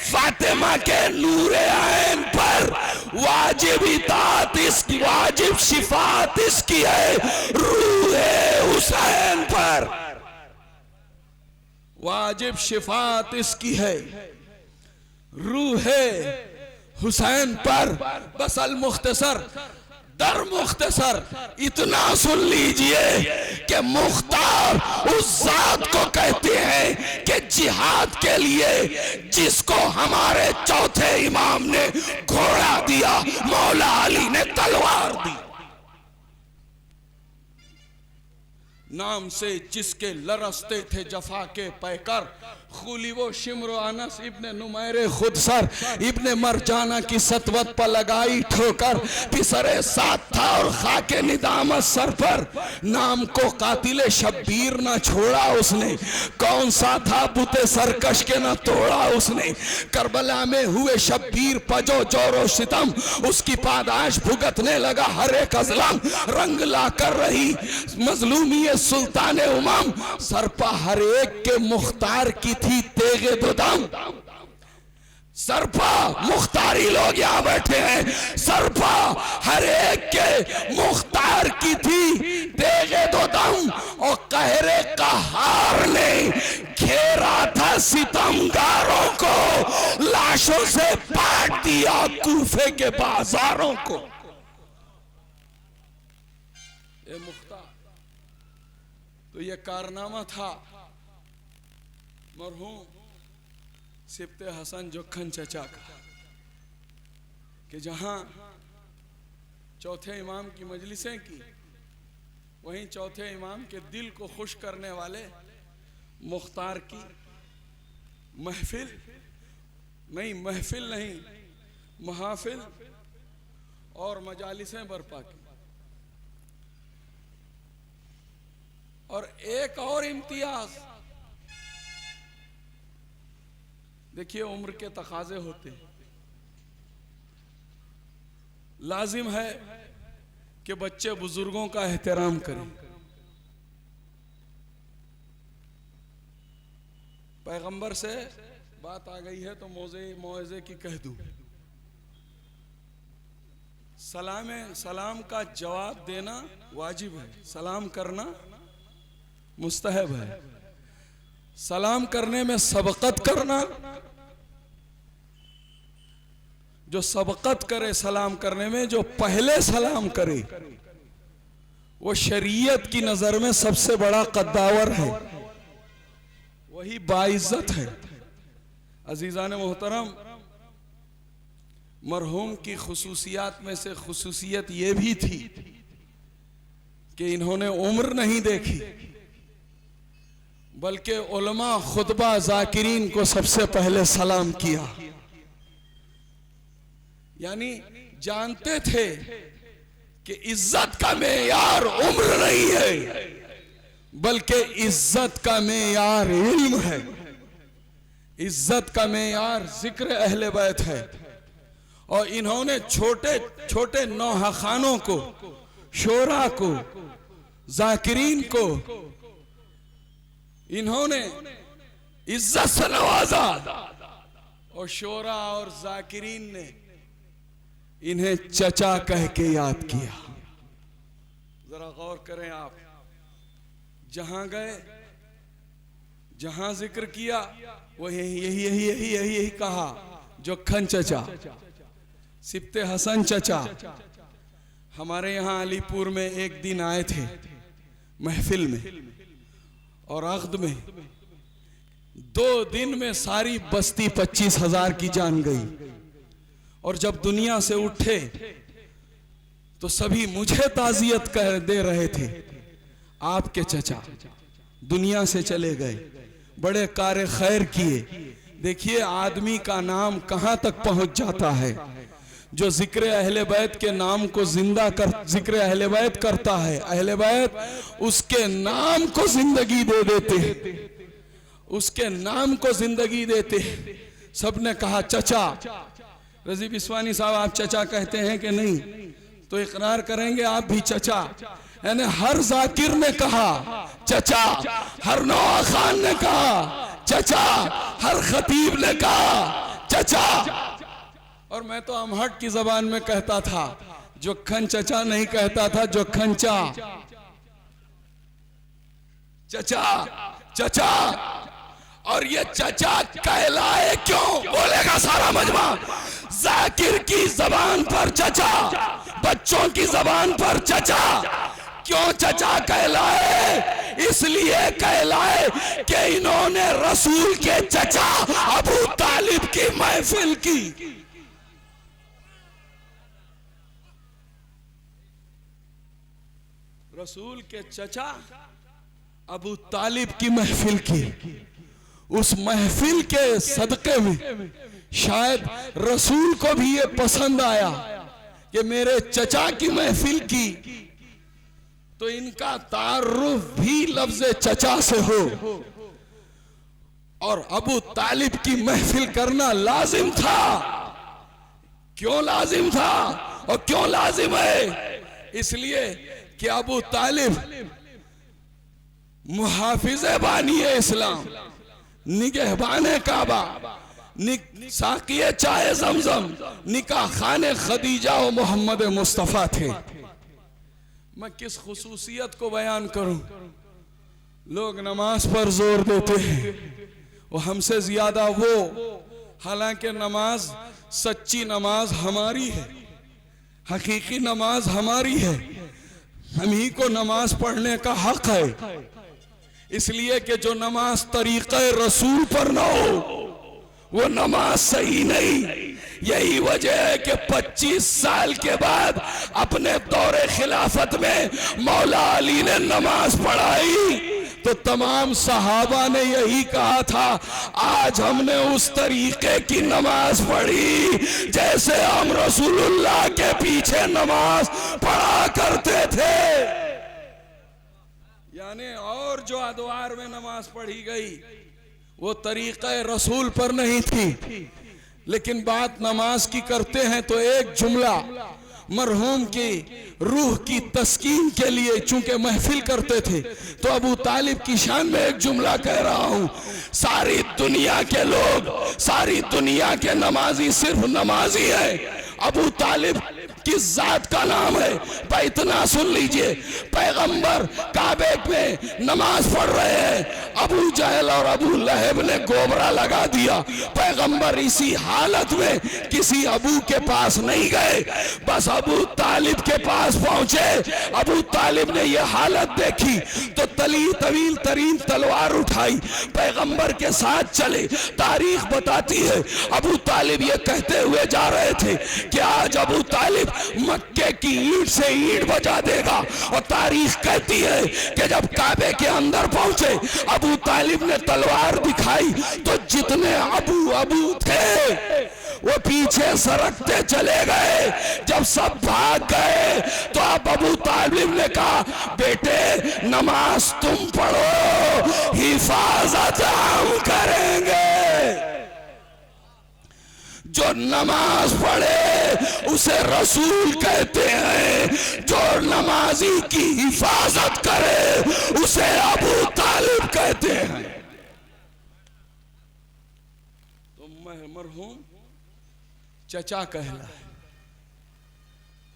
[SPEAKER 3] फातिमा के नूरे ऐन पर वाजिब इताअत इसकी, वाजिब शिफात इसकी है रूहे हुसैन पर, वाजिब शिफात इसकी है रूहे हुसैन पर। बस अल मुख्तसर दर मुख्तसर इतना सुन लीजिए कि मुख्तार उस जात को कहते हैं कि जिहाद के लिए जिसको हमारे चौथे इमाम ने घोड़ा दिया, मौला अली ने तलवार दी। नाम से जिसके लरसते थे जफा के पैकर, खूली वो शिमरो अनस इब्ने नुमैरे खुद सर इब्ने मरजाना की सतवत पर लगाई ठोकर, पिसरे साथ था और खाके निदामत सर पर, नाम को कातिले शब्बीर न छोड़ा उसने, कौन सा था बुते सरकश के न तोड़ा उसने, करबला में हुए शब्बीर पजो जोरो सितम, उसकी पादाश भुगतने लगा हर एक अज़लम, रंग ला कर रही मजलूमी सुल्तान उमम, सरपा हर एक के मुख्तार की थी तेगे दो दम। सरपा मुख्तारी लोग यहां बैठे हैं, सरपा हर एक के मुख्तार की थी तेगे दो दम, और कहरे कहार ने घेरा था सितमगारों को, लाशों से पाट दिया कूफे के बाजारों को। ये मुख्तार तो ये कारनामा था मरहूम सिब्ते हसन जोखन चचा का, कि जहां चौथे इमाम की मजलिसें की, वहीं चौथे इमाम के दिल को खुश करने वाले मुख्तार की महफिल नहीं महाफिल और मजालिसें बर्पा की। और एक और इम्तियाज, देखिए उम्र के तकाजे होते हैं, लाजिम है कि बच्चे बुजुर्गों का एहतराम करें। पैगंबर से बात आ गई है तो मौज़े की कह दूं, सलाम का जवाब देना वाजिब है, सलाम करना मुस्तहब है। सलाम करने में सबकत करना, जो सबकत करे सलाम करने में, जो पहले सलाम करे, वो शरीयत की नजर में सबसे बड़ा कद्दावर है, वही बाइज्जत है। अजीजान मोहतरम, मरहूम की खुसूसियात में से खुसूसियत ये भी थी कि इन्होंने उम्र नहीं देखी, बल्कि उलमा खुतबा जाकिरीन को सबसे पहले सलाम किया। यानी जानते थे कि इज्जत का मेयार उम्र नहीं है, बल्कि इज्जत का मेयार इल्म है, इज्जत का मेयार जिक्र अहले बैत है। और इन्होंने छोटे छोटे नौहाखानों को, शोरा को, जाकिरीन को इन्होंने इज्जत से नवाजा, और शोरा और जाकिरीन ने इन्हें चचा कह के याद किया। जरा गौर करें आप, जहां गए, जहां जिक्र किया, वो यही कहा, जोखन चचा, सिब्ते हसन चचा। हमारे यहाँ अलीपुर में एक दिन आए थे महफिल में, और अख्द में 2 दिन में सारी बस्ती 25,000 की जान गई। और जब दुनिया से उठे तो सभी मुझे ताज़ियत कह दे रहे थे, आपके चचा दुनिया से चले गए, बड़े कार्य खैर किए। देखिए आदमी का नाम कहां तक पहुंच जाता है। जो जिक्र अहले बैत के नाम को जिक्र अहले बैत करता है, अहले बैत उसके नाम को जिंदगी दे देते, उसके नाम को जिंदगी देते। सबने कहा चचा। रजी बिस्वानी साहब, आप चचा कहते हैं कि नहीं? तो इकरार करेंगे आप भी चचा। यानी हर जाकिर ने कहा चचा, हर नौआ खान ने कहा चचा, हर खतीब ने कहा चचा। और मैं तो अमहट की जबान में कहता था, जोखन चचा नहीं कहता था, जोखन चा, चचा चचा। और ये चचा कहलाए क्यों, बोलेगा सारा मजमा। जाकिर की जबान पर चचा, बच्चों की जबान पर चचा। क्यों चचा कहलाए? इसलिए कहलाए कि इन्होंने रसूल के चचा अबू तालिब की महफिल की। रसूल के चचा अबू तालिब की महफिल की, उस महफिल के सदके में शायद रसूल को भी ये पसंद आया कि मेरे चचा की महफिल की तो इनका तारुफ भी लफ्ज चचा से हो, और अबू तालिब की महफिल करना लाजिम था। क्यों लाजिम था और क्यों लाजिम है? इसलिए कि अबू तालिब मुहाफिज़े बानी है इस्लाम, निगहबाने काबा, साकिए चाहे ज़मज़म, निकाह खाने खदीजा और मोहम्मद मुस्तफ़ा थे। मैं किस खुसूसियत को बयान करूं? लोग नमाज पर जोर देते हैं, वो हमसे ज्यादा वो, हालांकि नमाज, सच्ची नमाज हमारी है, हकीकी नमाज हमारी है, हम ही को नमाज पढ़ने का हक है। इसलिए कि जो नमाज तरीक़े रसूल पर न हो वो नमाज सही नहीं। यही वजह है कि 25 साल के बाद अपने दौरे खिलाफत में मौला अली ने नमाज पढ़ाई तो तमाम सहाबा ने यही कहा था, आज हमने उस तरीके की नमाज पढ़ी जैसे हम रसूलुल्लाह के पीछे नमाज पढ़ा करते थे। यानी और जो अदवार में नमाज पढ़ी गई वो तरीक़े रसूल पर नहीं थी। लेकिन बात नमाज की करते हैं तो एक जुमला मरहूम की रूह की तस्कीन के लिए चूंकि महफिल करते थे तो अबू तालिब की शान में एक जुमला कह रहा हूं। सारी दुनिया के लोग, सारी दुनिया के नमाजी सिर्फ नमाजी है, अबू तालिब किस जात का नाम है? भाई इतना सुन लीजिए, पैगंबर काबे में नमाज पढ़ रहे हैं, अबू जहल और अबू लहब ने गोबरा लगा दिया। पैगंबर इसी हालत में किसी अबू के पास नहीं गए, बस अबू तालिब के पास पहुंचे। अबू तालिब ने यह हालत देखी तो तवील तरीन तलवार उठाई, पैगंबर के साथ चले। तारीख बताती है अबू तालिब ये कहते हुए जा रहे थे कि आज अबू तालिब मक्के की ईंट से ईंट बजा देगा। और तारीख कहती है कि जब काबे के अंदर पहुंचे अबू तालिब ने तलवार दिखाई तो जितने अबू थे वो पीछे सरकते चले गए। जब सब भाग गए तो अब अबू तालिब ने कहा, बेटे नमाज तुम पढ़ो, हिफाजत हम करेंगे। जो नमाज पढ़े उसे रसूल कहते हैं, जो नमाजी की हिफाजत करे उसे अबू तालिब कहते हैं। तो मरहूम चचा कहला है।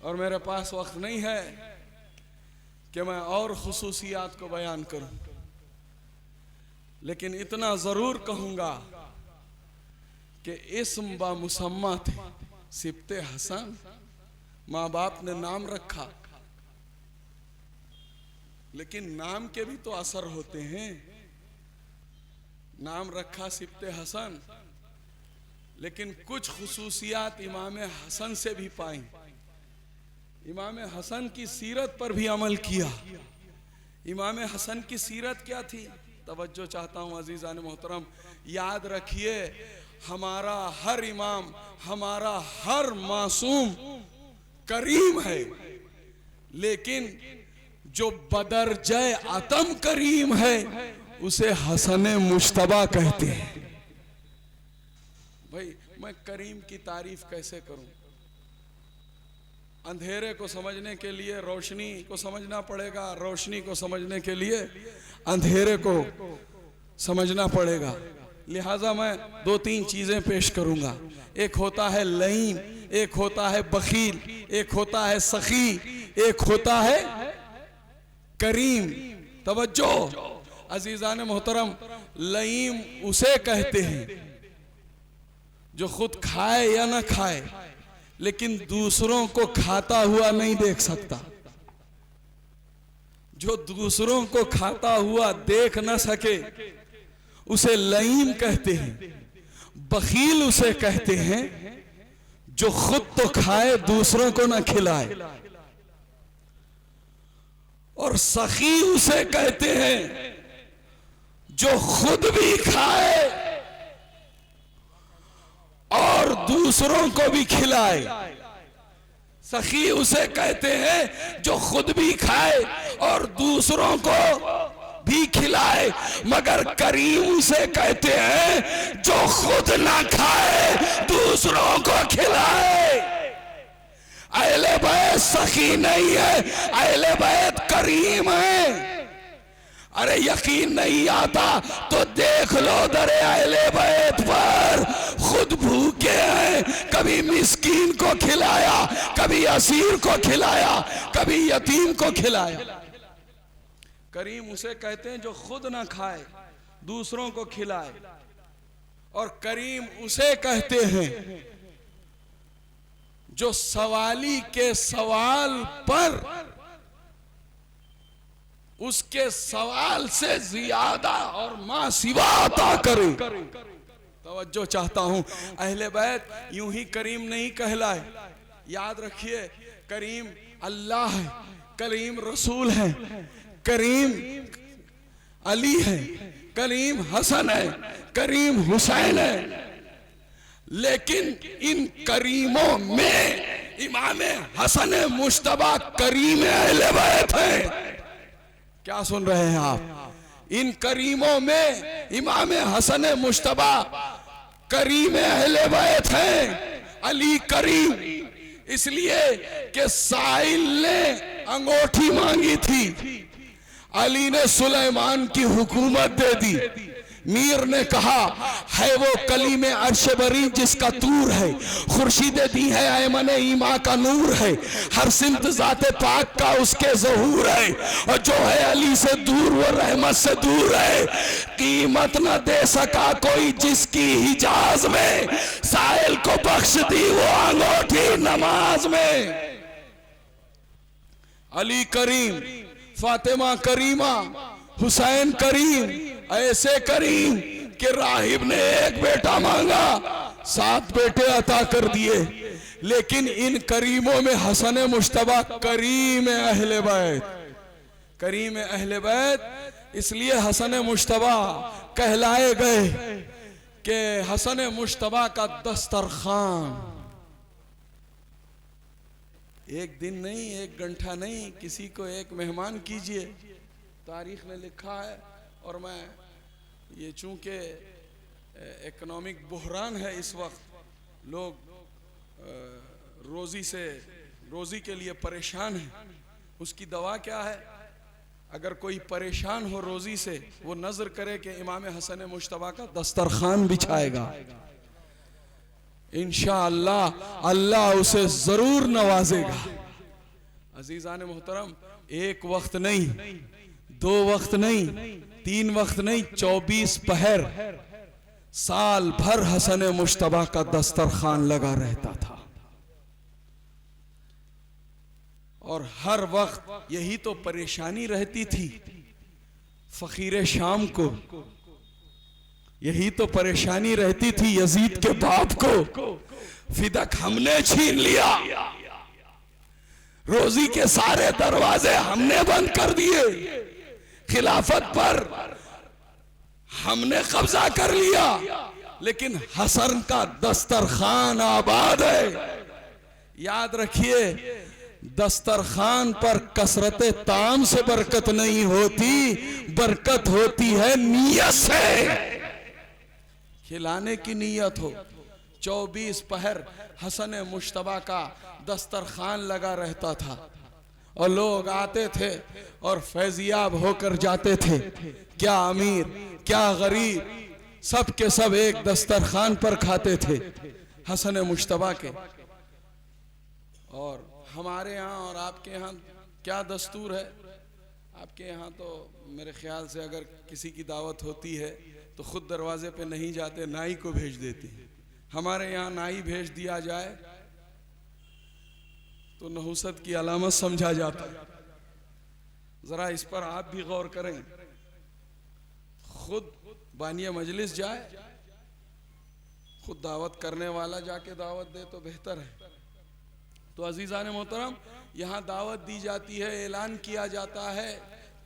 [SPEAKER 3] और मेरे पास वक्त नहीं है कि मैं और खुसूसियात को बयान करूं, लेकिन इतना जरूर कहूंगा कि इस्म बा मुसम्मा थे, सिब्ते हसन, माँ बाप ने नाम रखा, लेकिन नाम के भी तो असर होते हैं। नाम रखा सिब्ते हसन, लेकिन कुछ खुसूसियात इमाम हसन से भी पाई। इमाम हसन की सीरत पर भी अमल किया। इमाम हसन की सीरत क्या थी? तवज्जो चाहता हूं अजीजान मोहतरम, याद रखिए हमारा हर इमाम, हमारा हर मासूम करीम है, लेकिन जो बदरजे अतम करीम है उसे हसन मुश्तबा कहते हैं। भाई मैं करीम की तारीफ कैसे करूं? अंधेरे को समझने के लिए रोशनी को समझना पड़ेगा, रोशनी को समझने के लिए अंधेरे को समझना पड़ेगा। लिहाजा मैं 2-3 चीजें पेश करूंगा। एक होता है लईम, एक होता है बखील, एक होता है सखी, एक होता है करीम। तवज्जो अजीजान मोहतरम, लईम उसे कहते हैं जो खुद खाए या ना खाए लेकिन दूसरों को खाता हुआ नहीं देख सकता। जो दूसरों को खाता हुआ देख ना सके उसे लईम कहते हैं। बखील उसे कहते हैं जो खुद तो खाए दूसरों को ना खिलाए। और सखी उसे कहते हैं जो खुद भी खाए और दूसरों को भी खिलाए। सखी उसे कहते हैं जो खुद भी खाए और दूसरों को भी खिलाए, मगर करीम उसे कहते हैं जो खुद ना खाए दूसरों को खिलाए। अहले बैत सखी नहीं है, अहले बैत करीम है। अरे यकीन नहीं आता तो देख लो दरे अहले बैत पर, खुद भूखे हैं, कभी मिस्कीन को खिलाया, कभी असीर को खिलाया, कभी यतीम को खिलाया। करीम उसे कहते हैं जो खुद ना खाए दूसरों को खिलाए, और करीम उसे कहते हैं जो सवाली के सवाल पर उसके सवाल से ज्यादा और मां सिवा अता करे। तवज्जो चाहता हूं, अहले बैत यूं ही करीम नहीं कहलाए। याद रखिए, करीम अल्लाह है, करीम रसूल है, करीम अली है, करीम हसन है, करीम हुसैन है। लेकिन इन करीमों में इमाम हसन मुश्तबा करीम अहले बैत है। क्या सुन रहे हैं आप? इन करीमों में इमाम हसन मुश्तबा करीम अहले बैत हैं, अली करीम। इसलिए कि साहिल ने अंगूठी मांगी थी, अली ने सुलेमान की हुकूमत दे दी। मीर ने कहा है वो कली में अर्श बरी जिसका तूर है, खुर्शीदे दी है ऐमन ईमा का नूर है, हर सिमत ज़ाते पाक का उसके ज़हूर है, और जो है अली से दूर वो रहमत से दूर है। कीमत न दे सका कोई जिसकी हिजाज में, साहिल को बख्श दी वो अंगूठी नमाज में। अली करीम, फातिमा करीमा, हुसैन करीम, ऐसे करीम कि राहिब ने एक बेटा मांगा 7 बेटे अता कर दिए। लेकिन इन करीमों में हसन मुश्तबा करीम अहले बैत, करीम अहले बैत इसलिए हसन मुश्तबा कहलाए गए कि हसन मुश्तबा का दस्तरखान एक दिन नहीं, एक घंटा नहीं, किसी को एक मेहमान कीजिए। तारीख में लिखा है, और मैं ये चूंकि इकोनॉमिक बुहरान है इस वक्त, लोग रोज़ी के लिए परेशान हैं। उसकी दवा क्या है? अगर कोई परेशान हो रोज़ी से, वो नजर करे कि इमाम हसन मुश्तबा का दस्तरखान बिछाएगा, इंशाअल्लाह अल्लाह उसे जरूर नवाजेगा। अजीजान मोहतरम, एक वक्त नहीं, 2 वक्त नहीं, 3 वक्त नहीं, 24 पहर साल भर हसन मुश्तबा का दस्तरखान लगा रहता था। और हर वक्त यही तो परेशानी रहती थी फकीर शाम को, यही तो परेशानी रहती थी यजीद के बाप को। फिदक हमने छीन लिया, रोजी के सारे दरवाजे हमने बंद कर दिए, खिलाफत पर हमने कब्जा कर लिया, लेकिन हसन का दस्तरखान आबाद है। याद रखिए, दस्तरखान पर कसरत ताम से बरकत नहीं होती, बरकत होती है नीयत से। खिलाने की नीयत हो। 24 पहर हसन मुश्तबा का दस्तरखान लगा रहता था, और लोग आते थे और फैजियाब होकर जाते थे। क्या अमीर, क्या गरीब, सब के सब एक दस्तरखान पर खाते थे हसन मुश्तबा के। और हमारे यहाँ और आपके यहाँ क्या दस्तूर है? आपके यहाँ तो मेरे ख्याल से अगर किसी की दावत होती है तो खुद दरवाजे पे नहीं जाते, नाई को भेज देते हैं। हमारे यहाँ नाई भेज दिया जाए तो नहुसत की अलामत समझा जाता है। जरा इस पर आप भी गौर करें। खुद बानिया मजलिस जाए, खुद दावत करने वाला जाके दावत दे तो बेहतर है। तो अजीज़ान मोहतरम, यहाँ दावत दी जाती है, ऐलान किया जाता है,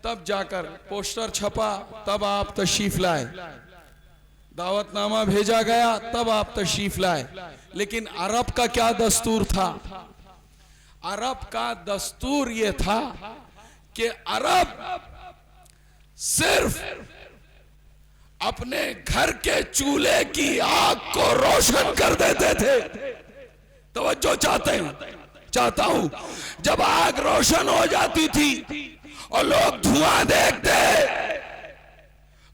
[SPEAKER 3] तब जाकर पोस्टर छपा, तब आप तशरीफ लाए, दावतनामा भेजा गया, तब आप तशरीफ लाए। लेकिन अरब का क्या दस्तूर था? अरब का दस्तूर ये था कि अरब सिर्फ अपने घर के चूल्हे की आग को रोशन कर देते थे। तवज्जो चाहता हूं, जब आग रोशन हो जाती थी और लोग धुआं देखते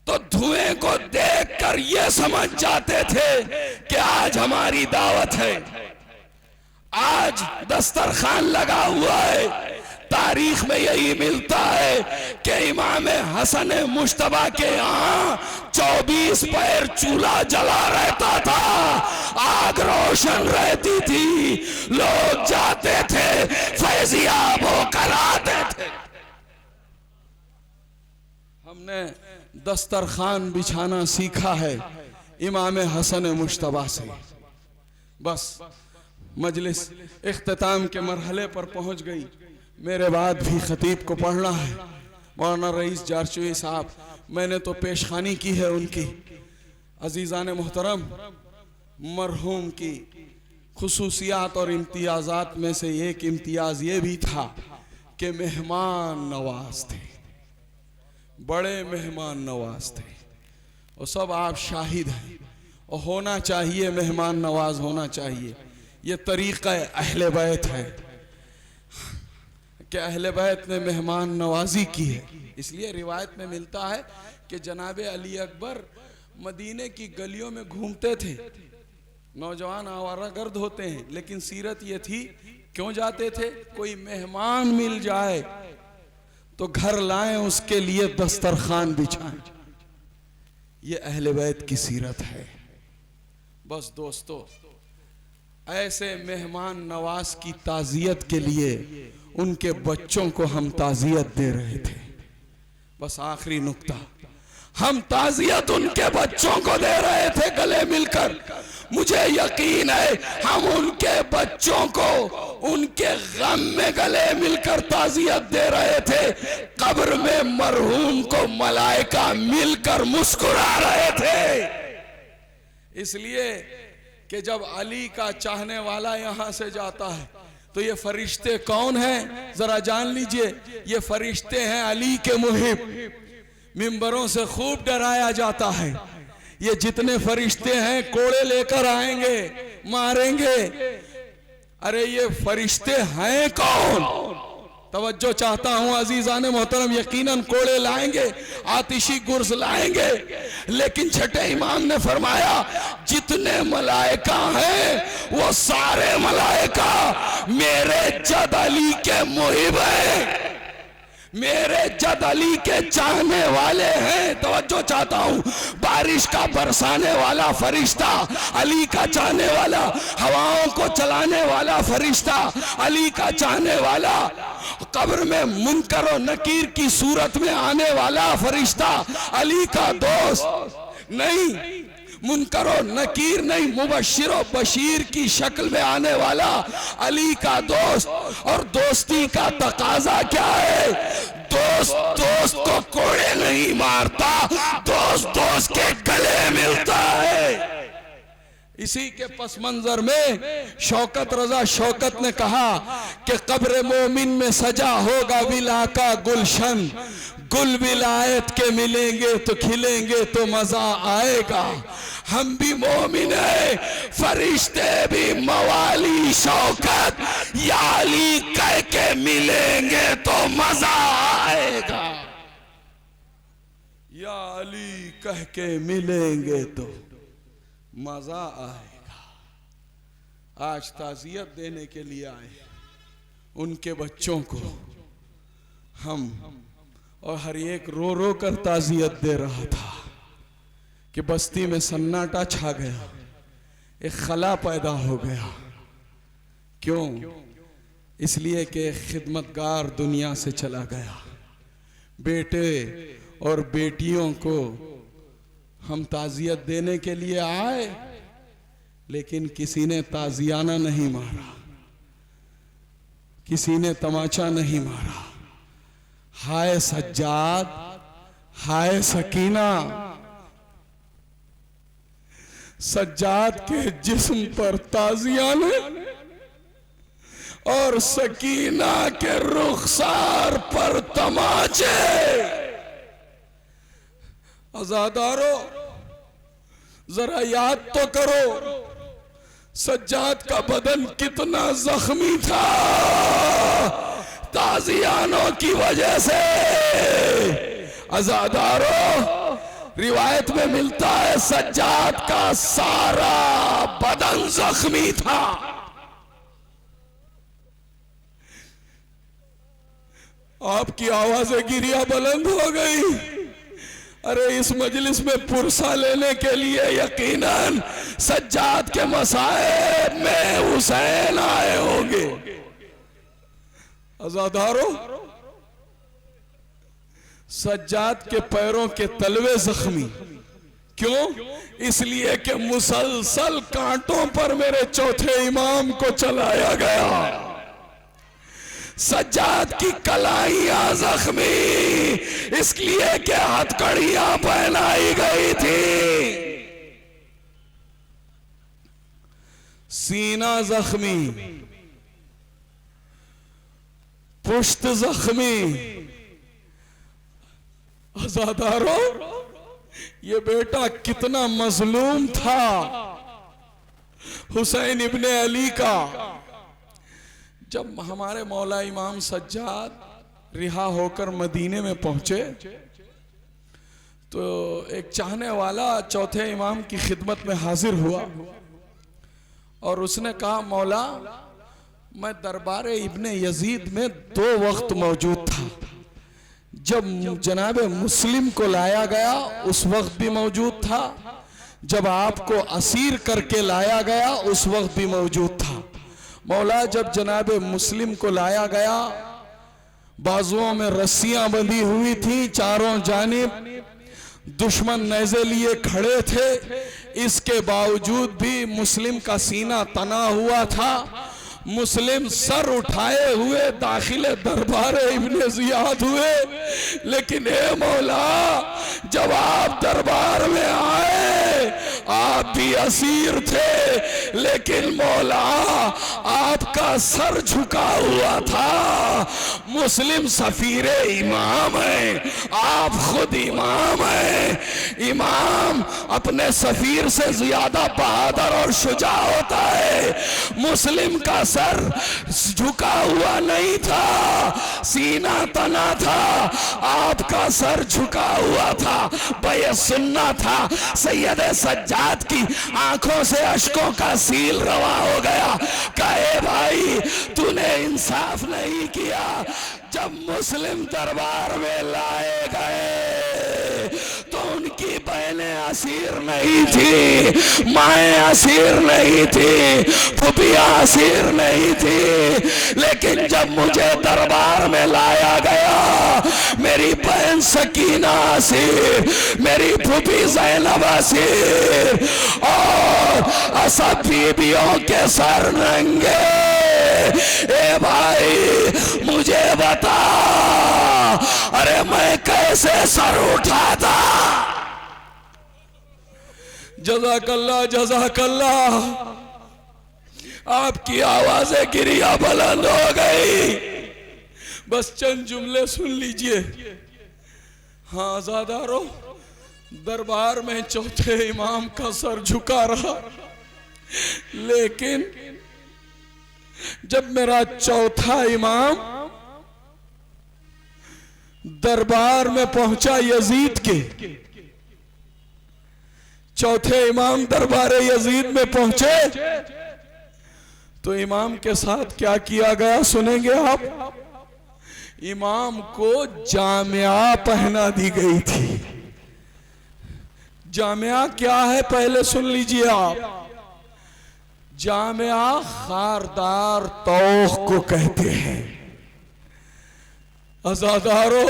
[SPEAKER 3] तो धुएं को देखकर ये समझ जाते थे कि आज हमारी दावत है, आज दस्तरखान लगा हुआ है। तारीख में यही मिलता है कि इमाम हसन मुश्तबा के यहाँ 24 पैर चूल्हा जला रहता था, आग रोशन रहती थी, लोग जाते थे, फैजियाब होकर आते थे। हमने दस्तरखान बिछाना सीखा है इमाम हसन मुश्तबा से। बस मजलिस इख्तिताम के मरहले पर पहुंच गई। मेरे बाद भी खतीब को पढ़ना है। मौलाना रईस जारचोई साहब, मैंने तो पेशखानी की है उनकी। अजीज़ान मोहतरम, मरहूम की खुसूसियात और इम्तियाज़ात में से एक इम्तियाज़ ये भी था कि मेहमान नवाज थे, बड़े मेहमान नवाज थे। और सब आप शाहिद हैं, और होना चाहिए, मेहमान नवाज होना चाहिए। ये तरीक़ा अहले बैत है कि अहले बैत ने मेहमान नवाजी की है। इसलिए रिवायत में मिलता है कि जनाबे अली अकबर मदीने की गलियों में घूमते थे। नौजवान आवारागर्द होते हैं, लेकिन सीरत ये थी, क्यों जाते थे? कोई मेहमान मिल जाए तो घर लाएं, उसके लिए दस्तरखान बिछाएं। ये अहले बैत की सीरत है। बस दोस्तों, ऐसे मेहमान नवाज की ताज़ियत के लिए उनके बच्चों को हम ताज़ियत दे रहे थे। बस आखिरी नुक्ता, हम ताज़ियत उनके बच्चों को दे रहे थे गले मिलकर। मुझे यकीन है हम उनके बच्चों को उनके गम में गले मिलकर ताज़ियत दे रहे थे। कब्र में मरहूम को मलाइका मिलकर मुस्कुरा रहे थे। इसलिए कि जब अली का चाहने वाला यहां से जाता है तो ये फरिश्ते कौन हैं? जरा जान लीजिए, ये फरिश्ते हैं अली के मुहिब। मिंबरों से खूब डराया जाता है, ये जितने फरिश्ते हैं कोड़े लेकर आएंगे, मारेंगे। अरे ये फरिश्ते हैं कौन? तवज्जो चाहता हूं अजीज़ान मोहतरम, यकीनन कोड़े लाएंगे, आतिशी गुर्ज लाएंगे, लेकिन छठे इमाम ने फरमाया जितने मलाइका हैं वो सारे मलाइका मेरे जद अली के मुहिब हैं, मेरे जद अली के चाहने वाले हैं। तवज्जो चाहता हूं, बारिश का बरसाने वाला फरिश्ता अली का चाहने वाला, हवाओं को चलाने वाला फरिश्ता अली का चाहने वाला, कब्र में मुनकर और नकीर की सूरत में आने वाला फरिश्ता अली का दोस्त नहीं, मुनकर और नकीर नहीं, मुबश्शिर और बशीर की शक्ल में आने वाला अली का दोस्त। और दोस्ती का तकाजा क्या है? दोस्त दोस्त को कोड़े नहीं मारता, दोस्त दोस्त के गले मिलता है। इसी के पस मंजर में शौकत रजा शौकत ने कहा कि कब्र मोमिन में सजा होगा विला का गुलशन, गुल विलायत के मिलेंगे तो खिलेंगे तो मजा आएगा। हम भी मोमिन है, फरिश्ते भी मवाली शौकत या अली कह के मिलेंगे तो मजा आएगा, या अली कह के मिलेंगे तो मजा आएगा। आज ताज़ियत देने के लिए आए उनके बच्चों को हम, और हर एक रो रो कर ताज़ियत दे रहा था कि बस्ती में सन्नाटा छा गया, एक खला पैदा हो गया। क्यों? इसलिए कि खिदमतगार दुनिया से चला गया। बेटे और बेटियों को हम ताज़ियत देने के लिए आए, लेकिन किसी ने ताज़ियाना नहीं मारा, किसी ने तमाचा नहीं मारा। हाय सज्जाद, हाय सकीना। सज्जाद के जिस्म पर ताजियाने और सकीना के रुखसार पर तमाचे। आजादारो, जरा याद तो करो सज्जाद का बदन कितना जख्मी था ताजियानों की वजह से। आजादारो, रिवायत में मिलता है सज्जाद का सारा बदन जख्मी था। आपकी आवाजें गिरिया बुलंद हो गई। अरे इस मजलिस में पुरसा लेने के लिए यकीनन सज्जाद के मसाइब में हुसैन आए होंगे। आजादारो, सज्जाद के पैरों के तलवे जख्मी क्यों? इसलिए कि मुसलसल कांटों पर मेरे चौथे इमाम को चलाया गया। सज्जाद की कलाइयां जख्मी इसलिए कि हथकड़ियां पहनाई गई थी। सीना जख्मी, पुश्त जख्मी। आजादारो, ये बेटा कितना मजलूम था हुसैन इब्ने अली का। जब हमारे मौला इमाम सज्जाद रिहा होकर मदीने में पहुंचे तो एक चाहने वाला चौथे इमाम की खिदमत में हाजिर हुआ और उसने कहा, मौला मैं दरबार इब्ने यजीद में 2 वक्त मौजूद था। जब जनाबे मुस्लिम को लाया गया उस वक्त भी मौजूद था, जब आपको असीर करके लाया गया उस वक्त भी मौजूद था। मौला, जब जनाबे मुस्लिम को लाया गया बाजुओं में रस्सियां बंधी हुई थी, चारों जानिब दुश्मन नेज़े लिए खड़े थे, इसके बावजूद भी मुस्लिम का सीना तना हुआ था। मुस्लिम सर उठाए हुए दाखिले दरबार इब्ने ज़ियाद हुए। लेकिन ए मौला, जब आप दरबार में आए आप भी असीर थे, लेकिन मौला आपका सर झुका हुआ था। मुस्लिम सफीरे इमाम है, आप खुद इमाम है। इमाम अपने सफीर से ज्यादा बहादुर और शुजा होता है। मुस्लिम का सर झुका हुआ नहीं था, सीना तना था, आपका सर झुका हुआ था। बे सुन्ना था। सैयद सज्जाद की आंखों से अश्कों का सील रवा हो गया। कहे भाई तूने इंसाफ नहीं किया। जब मुस्लिम दरबार में लाए गए तो उनकी बहनें असीर नहीं थी, माएँ असीर नहीं थी, फुफियाँ असीर नहीं थी। लेकिन जब मुझे दरबार में लाया गया, मेरी बहन सकीना असीर, मेरी फुफी ज़ैनब असीर और असद बीबियों के सर नंगे। ए भाई मुझे बता, अरे मैं कैसे सर उठाता? जज़ाकल्लाह जज़ाकल्लाह। आपकी आवाजें गिरिया बुलंद हो गई। बस चंद जुमले सुन लीजिए। हाँ आज़ादारो, दरबार में चौथे इमाम का सर झुका रहा, लेकिन जब मेरा चौथा इमाम दरबार में पहुंचा यजीद के, चौथे इमाम दरबार यजीद में पहुंचे तो इमाम के साथ क्या किया गया सुनेंगे आप। इमाम को जामिया पहना दी गई थी। जामिया क्या है पहले सुन लीजिए आप। जामिया खारदार तौख को कहते हैं। अज़ादारो,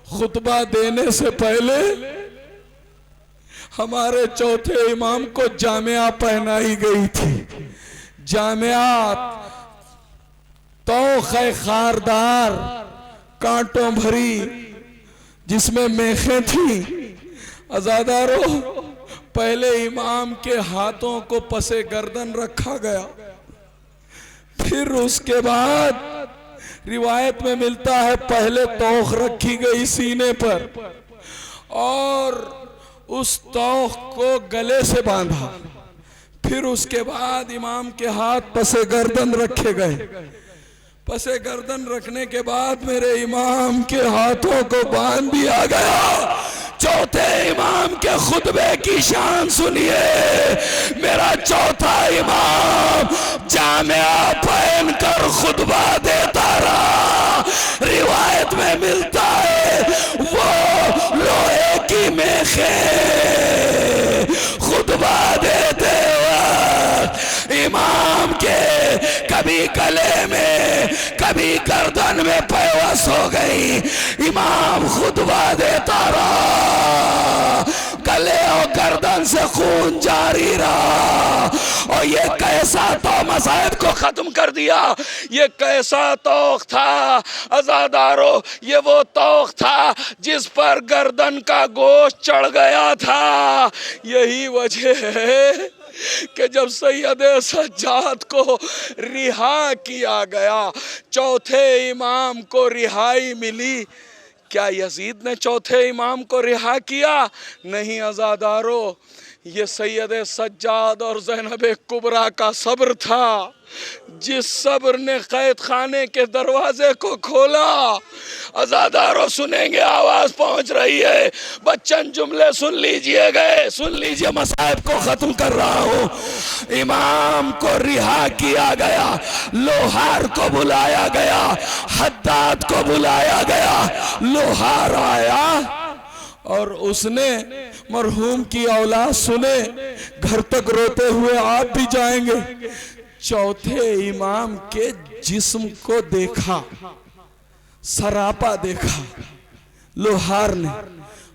[SPEAKER 3] खुतबा देने से पहले हमारे चौथे इमाम को जामिया पहनाई गई थी। जामिया तौख खारदार कांटों भरी जिसमें मेखें थी। अज़ादारों, पहले इमाम के हाथों को पसे गर्दन रखा गया, फिर उसके बाद रिवायत में मिलता है पहले तौख रखी गई सीने पर और उस तौख को गले से बांधा, फिर उसके बाद इमाम के हाथ पसे गर्दन रखे गए। पसे गर्दन रखने के बाद मेरे इमाम के हाथों को बांध दिया गया। चौथे इमाम के खुतबे की शान सुनिए। मेरा चौथा इमाम जामिया पहन कर खुतबा देता रहा। रिवायत में मिलता है वो लोहे की मेखे खुतबा देते वक्त इमाम के कभी गले में कभी गर्दन में पैवस हो गई। इमाम खुतबा देता रहा, गले और गर्दन से खून जारी रहा। और ये कैसा तो मसाइब को खत्म कर दिया। ये कैसा तौख था अज़ादारों, ये वो तौख था जिस पर गर्दन का गोश्त चढ़ गया था। यही वजह है कि जब सैयद सज्जाद को रिहा किया गया, चौथे इमाम को रिहाई मिली। क्या यजीद ने चौथे इमाम को रिहा किया? नहीं अज़ादारों, ये सैयद सज्जाद और ज़ैनब कुबरा का सब्र था। जिस सब्र ने कैद खाने के दरवाजे को खोला। अज़ादारों सुनेंगे, आवाज पहुंच रही है, बच्चन जुमले सुन लीजिए गए, सुन लीजिए, मसाइब को खत्म कर रहा हूं। इमाम को रिहा किया गया, लोहार को बुलाया गया, हद्दाद को बुलाया गया। लोहार आया और उसने मरहूम की औलाद सुने, घर तक रोते हुए आप भी जाएंगे। चौथे इमाम के जिस्म को देखा, सरापा देखा लोहार ने,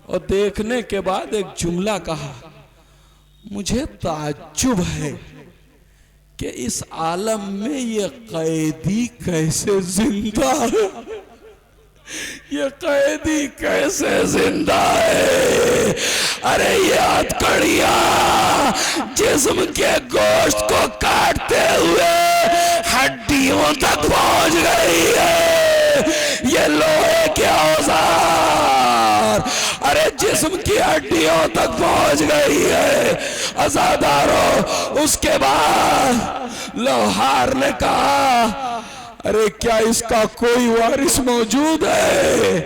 [SPEAKER 3] और देखने के बाद एक जुमला कहा, मुझे ताज्जुब है कि इस आलम में ये कैदी कैसे जिंदा है। ये कैदी कैसे जिंदा है। अरे ये हथकड़ियां जिस्म के गोश्त को काटते हुए हड्डियों तक पहुंच गई है। ये लोहे के औजार अरे जिस्म की हड्डियों तक पहुंच गई है। अज़ादारों, उसके बाद लोहार ने कहा, अरे क्या इसका कोई वारिस मौजूद है?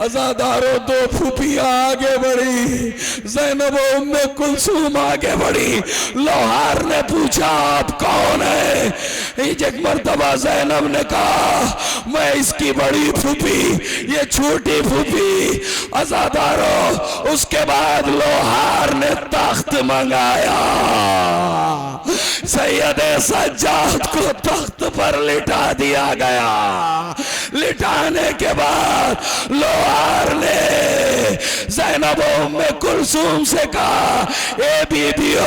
[SPEAKER 3] अज़ादारों, दो फूफियां आगे बढ़ी, ज़ैनब और उम्मे कुलसूम आगे बढ़ी। लोहार ने पूछा, आप कौन है? एक मर्तबा ज़ैनब ने कहा, मैं इसकी बड़ी फूफी, ये छोटी फूफी। अज़ादारों, उसके बाद लोहार ने तख्त मंगाया, सैयद सज्जाद को तख्त पर लिटा दिया गया। लिटाने के बाद लोहार ने ज़ैनब उम्मे कुलसूम से कहा, ए बीबियो,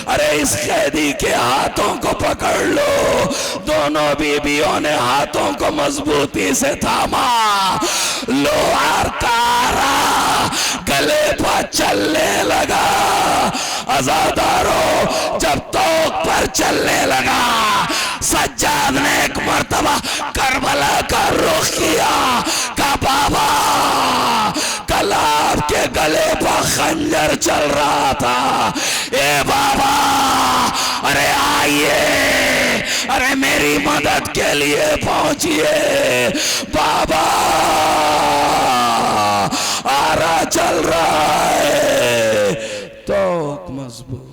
[SPEAKER 3] अरे इस कैदी के हाथों को पकड़ लो। दोनों बीबियों ने हाथों को मजबूती से थामा। लोहार तारा गले पर चलने लगा। अज़ादारों, जब तौक पर चलने लगा, सज्जाद ने एक मर्तबा करबला का रुख किया। का बाबा, कल आपके गले पर खंजर चल रहा था। ए बाबा, अरे आइए, अरे मेरी मदद के लिए पहुंचिए। बाबा आरा चल रहा है, तो मजबूत